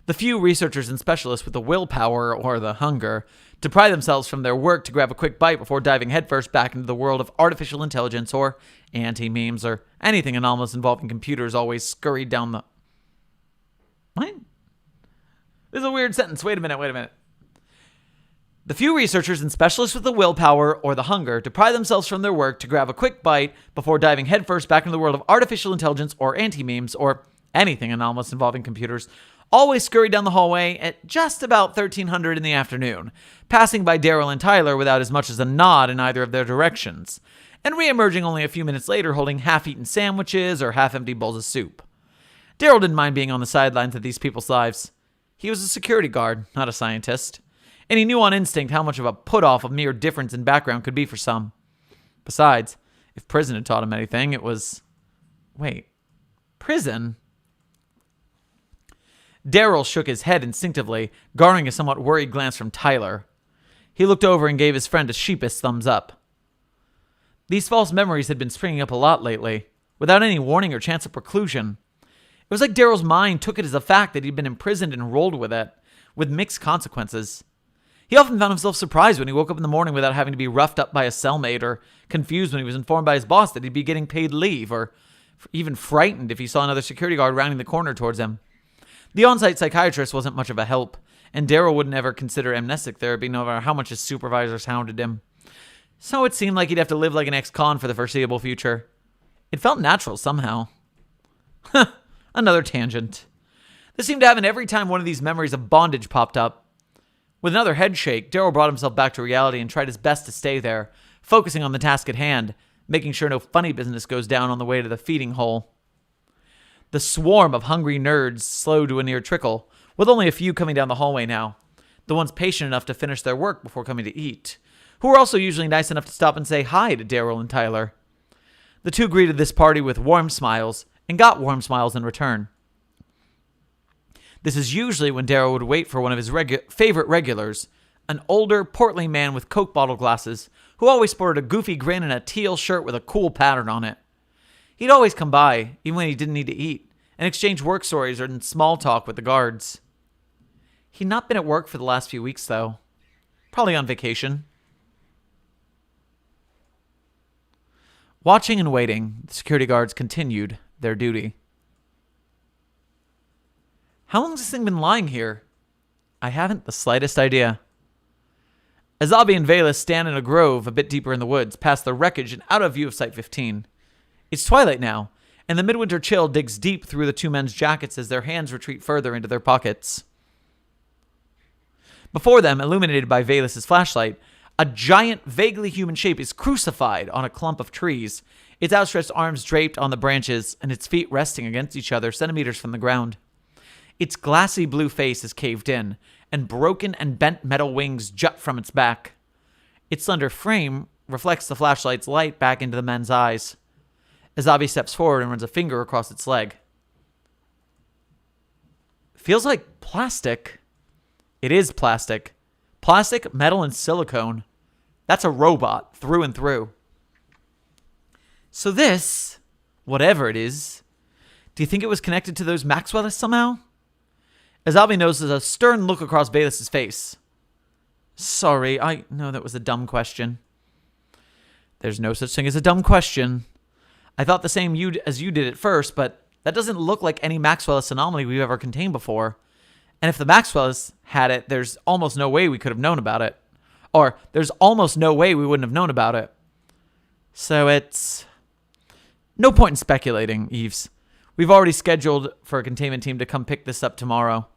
The few researchers and specialists with the willpower, or the hunger, to pry themselves from their work to grab a quick bite before diving headfirst back into the world of artificial intelligence or anti-memes or anything anomalous involving computers always scurried down the... What? This is a weird sentence. Wait a minute. The few researchers and specialists with the willpower or the hunger to pry themselves from their work to grab a quick bite before diving headfirst back into the world of artificial intelligence or anti-memes or anything anomalous involving computers always scurried down the hallway at just about 1300 in the afternoon, passing by Daryl and Tyler without as much as a nod in either of their directions, and re-emerging only a few minutes later holding half-eaten sandwiches or half-empty bowls of soup. Daryl didn't mind being on the sidelines of these people's lives. He was a security guard, not a scientist, and he knew on instinct how much of a put-off a mere difference in background could be for some. Besides, if prison had taught him anything, it was... Wait, prison? Daryl shook his head instinctively, garnering a somewhat worried glance from Tyler. He looked over and gave his friend a sheepish thumbs up. These false memories had been springing up a lot lately, without any warning or chance of preclusion. It was like Daryl's mind took it as a fact that he'd been imprisoned and rolled with it, with mixed consequences. He often found himself surprised when he woke up in the morning without having to be roughed up by a cellmate, or confused when he was informed by his boss that he'd be getting paid leave, or even frightened if he saw another security guard rounding the corner towards him. The on-site psychiatrist wasn't much of a help, and Daryl wouldn't ever consider amnestic therapy no matter how much his supervisors hounded him. So it seemed like he'd have to live like an ex-con for the foreseeable future. It felt natural somehow. Another tangent. This seemed to happen every time one of these memories of bondage popped up. With another head shake, Daryl brought himself back to reality and tried his best to stay there, focusing on the task at hand, making sure no funny business goes down on the way to the feeding hole. The swarm of hungry nerds slowed to a near trickle, with only a few coming down the hallway now, the ones patient enough to finish their work before coming to eat, who were also usually nice enough to stop and say hi to Daryl and Tyler. The two greeted this party with warm smiles, and got warm smiles in return. This is usually when Daryl would wait for one of his favorite regulars, an older, portly man with Coke bottle glasses, who always sported a goofy grin and a teal shirt with a cool pattern on it. He'd always come by, even when he didn't need to eat, and exchange work stories or small talk with the guards. He'd not been at work for the last few weeks, though. Probably on vacation. Watching and waiting, the security guards continued their duty. How long has this thing been lying here? I haven't the slightest idea. Azabi and Valus stand in a grove a bit deeper in the woods, past the wreckage and out of view of Site 15. It's twilight now, and the midwinter chill digs deep through the two men's jackets as their hands retreat further into their pockets. Before them, illuminated by Valus's flashlight, a giant, vaguely human shape is crucified on a clump of trees, its outstretched arms draped on the branches and its feet resting against each other centimeters from the ground. Its glassy blue face is caved in, and broken and bent metal wings jut from its back. Its slender frame reflects the flashlight's light back into the men's eyes. Azabi steps forward and runs a finger across its leg. Feels like plastic. It is plastic. Plastic, metal, and silicone. That's a robot through and through. So this, whatever it is, do you think it was connected to those Maxwellists somehow? Azabi notices a stern look across Bayless's face. Sorry, I know that was a dumb question. There's no such thing as a dumb question. I thought the same as you did at first, but that doesn't look like any Maxwellist anomaly we've ever contained before. And if the Maxwellists had it, there's almost no way we could have known about it. Or there's almost no way we wouldn't have known about it. So it's no point in speculating, Eves. We've already scheduled for a containment team to come pick this up tomorrow.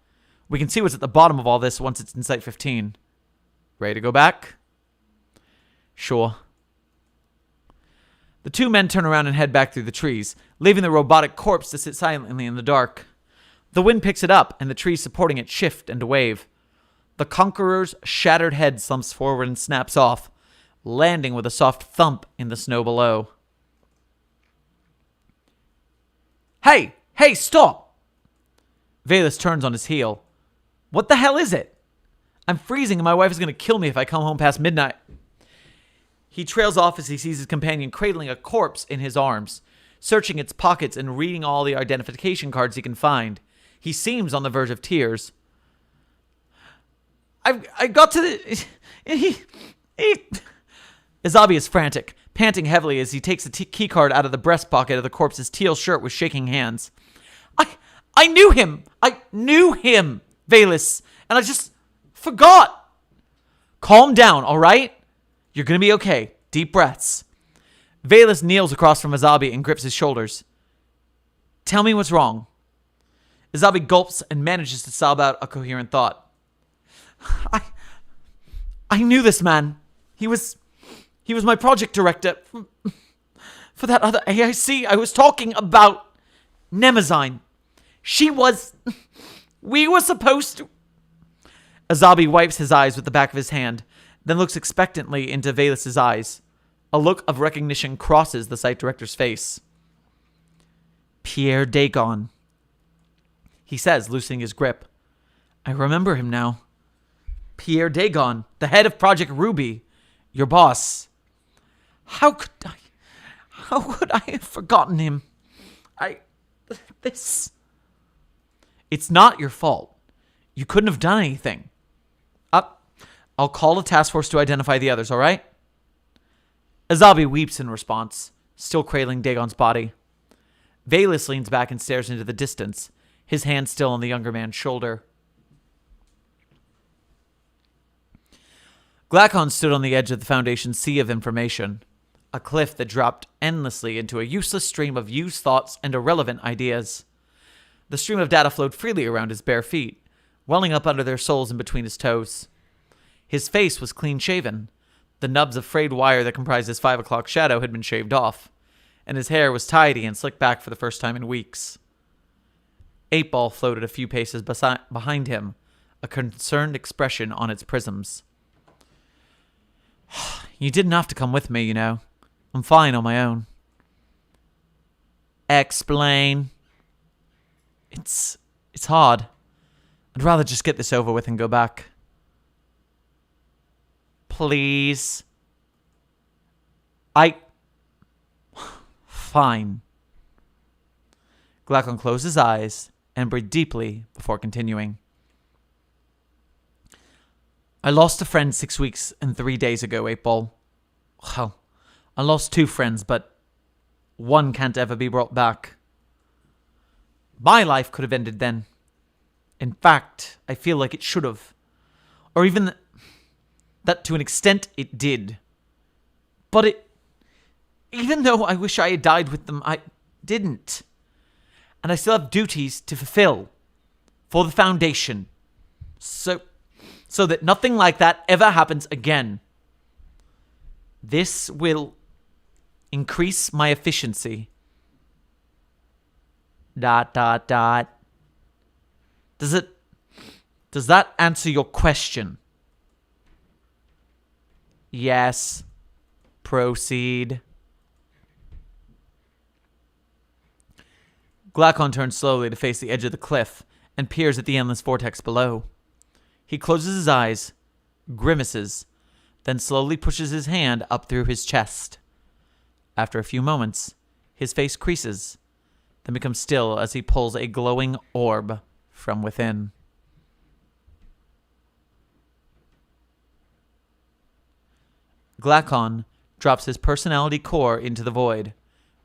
We can see what's at the bottom of all this once it's in Site 15. Ready to go back? Sure. The two men turn around and head back through the trees, leaving the robotic corpse to sit silently in the dark. The wind picks it up, and the trees supporting it shift and wave. The Conqueror's shattered head slumps forward and snaps off, landing with a soft thump in the snow below. Hey! Hey, stop! Valus turns on his heel. What the hell is it? I'm freezing and my wife is going to kill me if I come home past midnight. He trails off as he sees his companion cradling a corpse in his arms, searching its pockets and reading all the identification cards he can find. He seems on the verge of tears. I got to the... Azabi is frantic, panting heavily as he takes a key card out of the breast pocket of the corpse's teal shirt with shaking hands. I knew him! I knew him, Valus, and I just forgot! Calm down, all right? You're gonna be okay. Deep breaths. Valus kneels across from Azabi and grips his shoulders. Tell me what's wrong. Azabi gulps and manages to sob out a coherent thought. I knew this man. He was my project director for that other AIC I was talking about. Nemazine. We were supposed to... Azabi wipes his eyes with the back of his hand, then looks expectantly into Valus's eyes. A look of recognition crosses the site director's face. Pierre Dagon, he says, loosening his grip. I remember him now. Pierre Dagon, the head of Project Ruby, your boss. How could I have forgotten him? It's not your fault. You couldn't have done anything. I'll call a task force to identify the others, all right? Azabi weeps in response, still cradling Dagon's body. Valus leans back and stares into the distance, his hand still on the younger man's shoulder. Glacon stood on the edge of the Foundation's sea of information, a cliff that dropped endlessly into a useless stream of used thoughts and irrelevant ideas. The stream of data flowed freely around his bare feet, welling up under their soles and between his toes. His face was clean-shaven. The nubs of frayed wire that comprised his 5 o'clock shadow had been shaved off, and his hair was tidy and slicked back for the first time in weeks. 8-Ball floated a few paces behind him, a concerned expression on its prisms. You didn't have to come with me, you know. I'm fine on my own. Explain. It's hard. I'd rather just get this over with and go back. Please. Fine. Glacon closed his eyes and breathed deeply before continuing. I lost a friend 6 weeks and 3 days ago, 8-Ball. Well, I lost 2 friends, but one can't ever be brought back. My life could have ended then. In fact, I feel like it should have. Or even that to an extent it did. But even though I wish I had died with them, I didn't. And I still have duties to fulfill for the Foundation. So that nothing like that ever happens again. This will increase my efficiency. ... Does Does that answer your question? Yes. Proceed. Glacon turns slowly to face the edge of the cliff and peers at the endless vortex below. He closes his eyes, grimaces, then slowly pushes his hand up through his chest. After a few moments, his face creases, then becomes still as he pulls a glowing orb from within. Glacon drops his personality core into the void,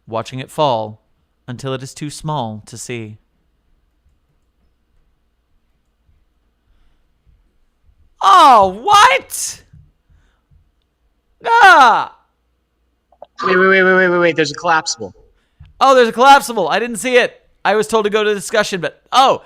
watching it fall until it is too small to see. Oh, what? Ah! Wait. There's a collapsible. Oh, there's a collapsible. I didn't see it. I was told to go to discussion, but oh, ...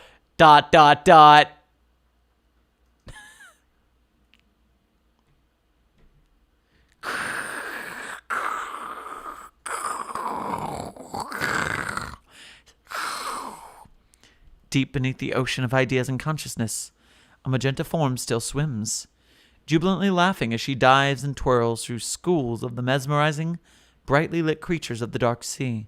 Deep beneath the ocean of ideas and consciousness, a magenta form still swims, jubilantly laughing as she dives and twirls through schools of the mesmerizing, brightly lit creatures of the dark sea.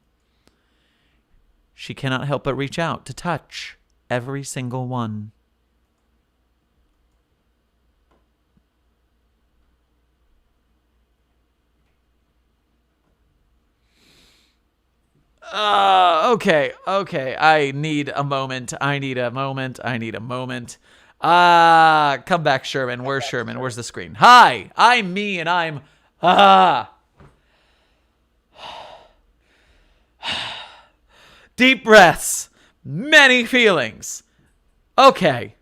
She cannot help but reach out to touch every single one. Okay. I need a moment. Come back, Sherman. Where's Sherman? Where's the screen? Hi, I'm me, and I'm... Deep breaths. Many feelings. Okay.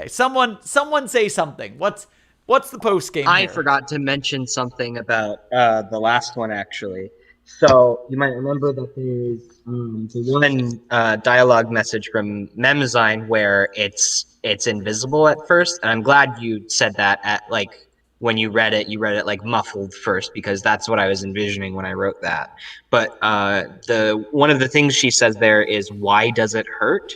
Someone say something. What's the post game? I forgot to mention something about the last one, actually. So you might remember that there's one dialogue message from Memzine where it's invisible at first, and I'm glad you said that at like when you read it like muffled first, because that's what I was envisioning when I wrote that. But the one of the things she says there is, "Why does it hurt?"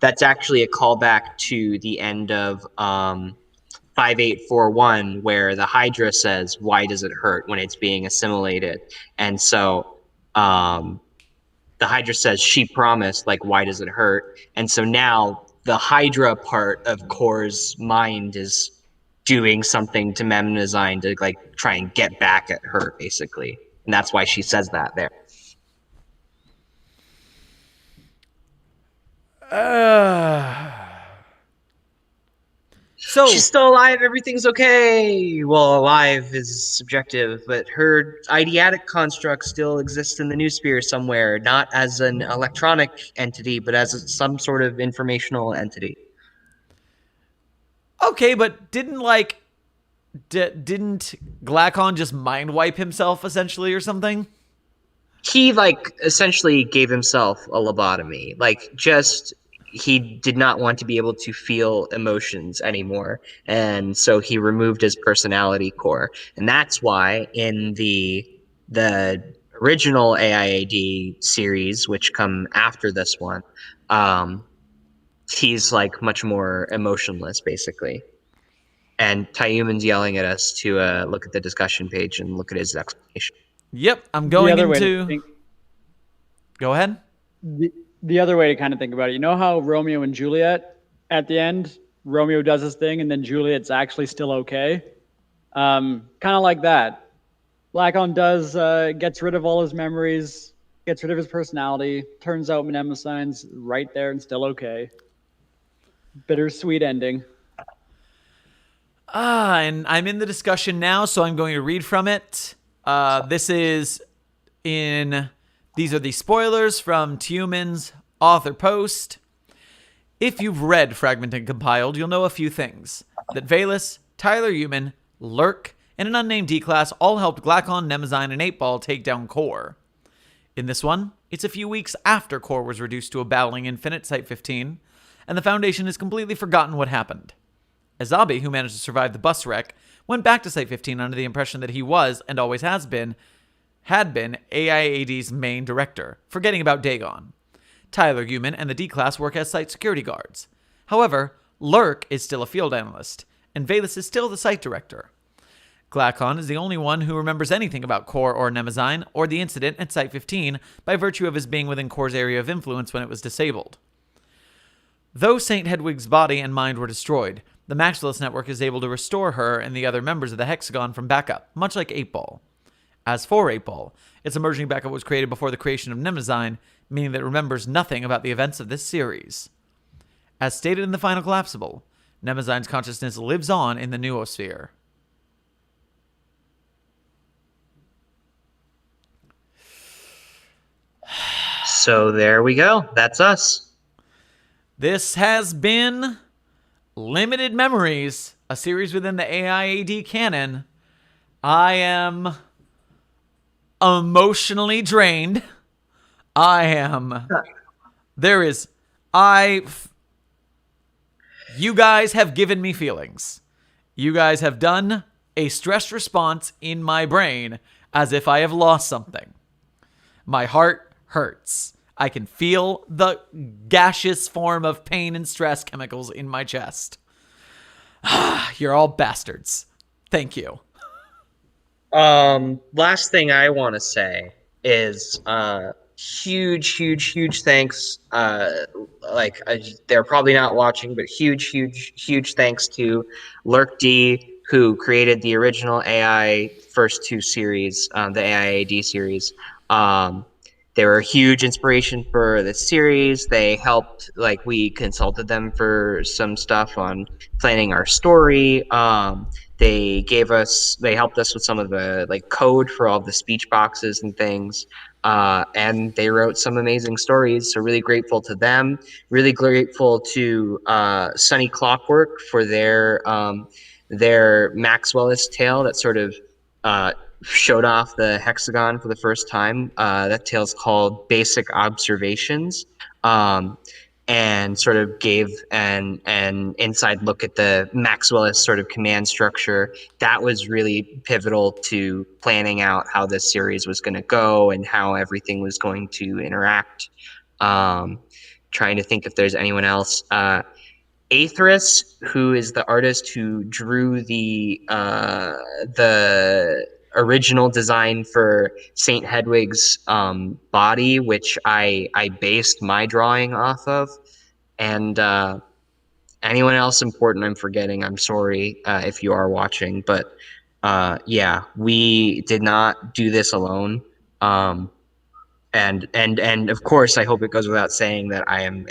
That's actually a callback to the end of 5841, where the Hydra says, "Why does it hurt?" when it's being assimilated. And so the Hydra says, "She promised, like, why does it hurt?" And so now the Hydra part of Core's mind is doing something to Memnazine to like try and get back at her, basically. And that's why she says that there. So she's still alive, everything's okay. Well, alive is subjective, but her eideatic construct still exists in the new sphere somewhere, not as an electronic entity, but as some sort of informational entity. Okay, but didn't Glacon just mind wipe himself essentially or something? He like essentially gave himself a lobotomy. Like, just he did not want to be able to feel emotions anymore, and so he removed his personality core. And that's why in the original AIAD series, which come after this one, he's like much more emotionless, basically. And Tyumen's yelling at us to look at the discussion page and look at his explanation. Yep, I'm going into... Go ahead. The other way to kind of think about it, you know how Romeo and Juliet, at the end, Romeo does his thing and then Juliet's actually still okay? Kind of like that. Glacon gets rid of all his memories, gets rid of his personality. Turns out Mnemosine's right there and still okay. Bittersweet ending. And I'm in the discussion now, so I'm going to read from it. These are the spoilers from Tyumen's author post. If you've read Fragmented and Compiled, you'll know a few things. That Valus, Tyumen, Lurk, and an unnamed D-Class all helped Glacon, Mnemosine, and 8-Ball take down Core. In this one, it's a few weeks after Core was reduced to a battling infinite Site-15, and the Foundation has completely forgotten what happened. Azabi, who managed to survive the bus wreck, went back to Site-15 under the impression that he was, and always had been AIAD's main director, forgetting about Dagon. Tyumen and the D-Class work as site security guards. However, Lurk is still a field analyst, and Valus is still the site director. Glacon is the only one who remembers anything about Core or Nemezyne or the incident at Site 15 by virtue of his being within Core's area of influence when it was disabled. Though St. Hedwig's body and mind were destroyed, the Maximalist Network is able to restore her and the other members of the Hexagon from backup, much like 8-Ball. As for 8-Ball, its emerging backup was created before the creation of Nemezyne, meaning that it remembers nothing about the events of this series. As stated in the final collapsible, Nemezyne's consciousness lives on in the noosphere. So there we go. That's us. This has been Limited Memories, a series within the AIAD canon. I am emotionally drained. You guys have given me feelings. You guys have done a stress response in my brain as if I have lost something. My heart hurts. I can feel the gaseous form of pain and stress chemicals in my chest. You're all bastards. Thank you. Last thing I want to say is huge thanks. They're probably not watching, but huge thanks to Lurk D, who created the original AI first two series, the AIAD series. They were a huge inspiration for the series. They helped, we consulted them for some stuff on planning our story. They helped us with some of the code for all the speech boxes and things. And they wrote some amazing stories. So really grateful to them. Really grateful to Sunny Clockwork for their Maxwellist tale that sort of showed off the hexagon for the first time. That tale's called Basic Observations, and sort of gave an inside look at the Maxwellist sort of command structure. That was really pivotal to planning out how this series was going to go and how everything was going to interact. Trying to think if there's anyone else. Aethris, who is the artist who drew the original design for St. Hedwig's body, which I based my drawing off of. And anyone else important I'm forgetting, I'm sorry if you are watching. But yeah, we did not do this alone. And of course, I hope it goes without saying that I am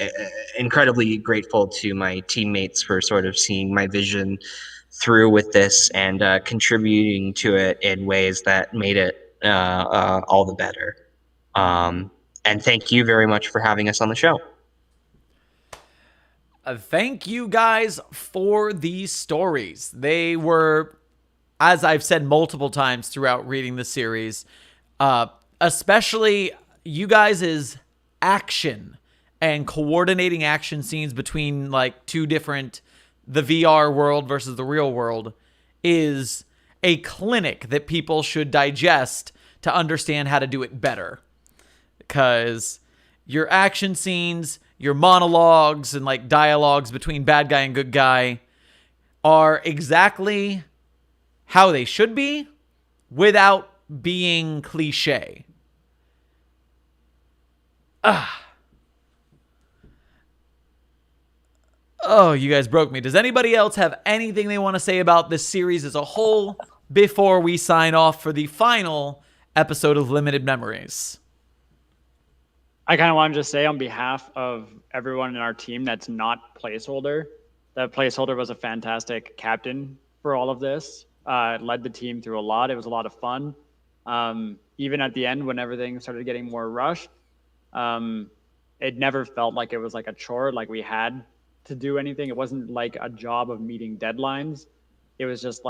incredibly grateful to my teammates for sort of seeing my vision through with this and contributing to it in ways that made it all the better. And thank you very much for having us on the show. Thank you guys for these stories. They were, as I've said multiple times throughout reading the series, especially you guys' action and coordinating action scenes between two different, the VR world versus the real world, is a clinic that people should digest to understand how to do it better. Because your action scenes, your monologues, and dialogues between bad guy and good guy are exactly how they should be without being cliche. Oh, you guys broke me. Does anybody else have anything they want to say about this series as a whole before we sign off for the final episode of Limited Memories? I kind of want to just say on behalf of everyone in our team that's not Placeholder, that Placeholder was a fantastic captain for all of this. Led the team through a lot. It was a lot of fun. Even at the end when everything started getting more rushed, it never felt like it was like a chore, like we had to do anything. It wasn't like a job of meeting deadlines. It was just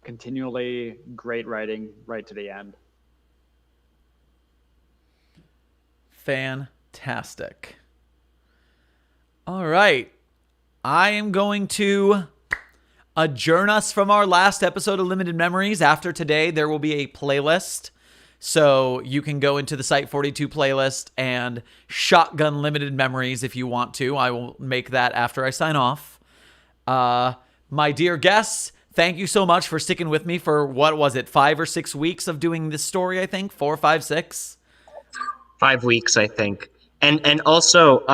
continually great writing right to the end. Fantastic. All right. I am going to adjourn us from our last episode of Limited Memories. After today, there will be a playlist. So you can go into the Site 42 playlist and shotgun Limited Memories if you want to. I will make that after I sign off. My dear guests, thank you so much for sticking with me for, what was it, 5 or 6 weeks of doing this story, I think? 4, 5, 6? 5 weeks, I think. And also,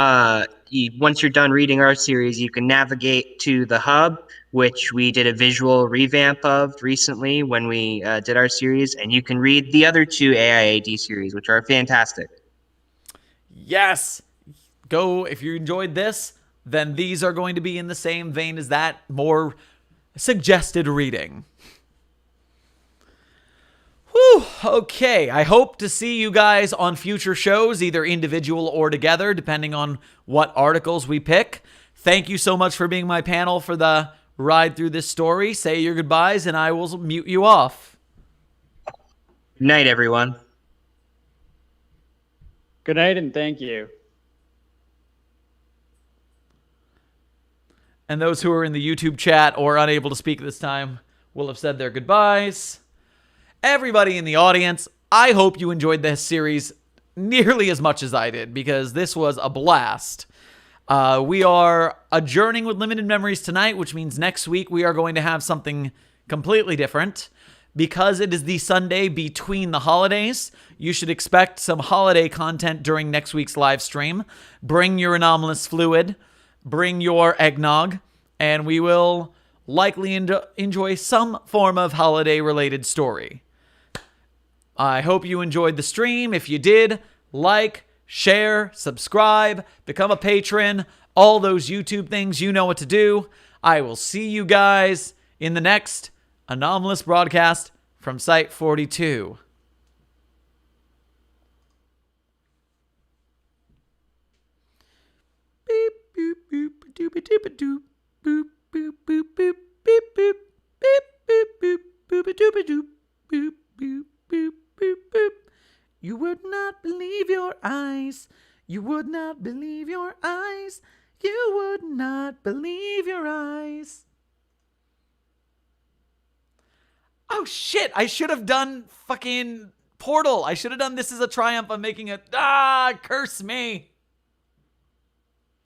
once you're done reading our series, you can navigate to the hub, which we did a visual revamp of recently when we did our series, and you can read the other 2 AIAD series, which are fantastic. Yes! Go, if you enjoyed this, then these are going to be in the same vein as that, more suggested reading. Whew, okay. I hope to see you guys on future shows, either individual or together, depending on what articles we pick. Thank you so much for being my panel for the ride through this story. Say your goodbyes, and I will mute you off. Good night, everyone. Good night and thank you. And those who are in the YouTube chat or unable to speak this time will have said their goodbyes. Everybody in the audience, I hope you enjoyed this series nearly as much as I did, because this was a blast. We are adjourning with limited memories tonight, which means next week we are going to have something completely different. Because it is the Sunday between the holidays, you should expect some holiday content during next week's live stream. Bring your anomalous fluid, bring your eggnog, and we will likely enjoy some form of holiday-related story. I hope you enjoyed the stream. If you did, like, share, subscribe, become a patron, all those YouTube things, you know what to do. I will see you guys in the next anomalous broadcast from Site 42. Beep, boop, boop, doop, doop, doop, boop, boop, boop, boop, beep, boop, beep, boop, boop, boop, doop, doop, boop, boop, boop, boop, boop. You would not believe your eyes. You would not believe your eyes. You would not believe your eyes. Oh shit, I should have done fucking Portal. I should have done This Is a Triumph. I'm making it. Curse me.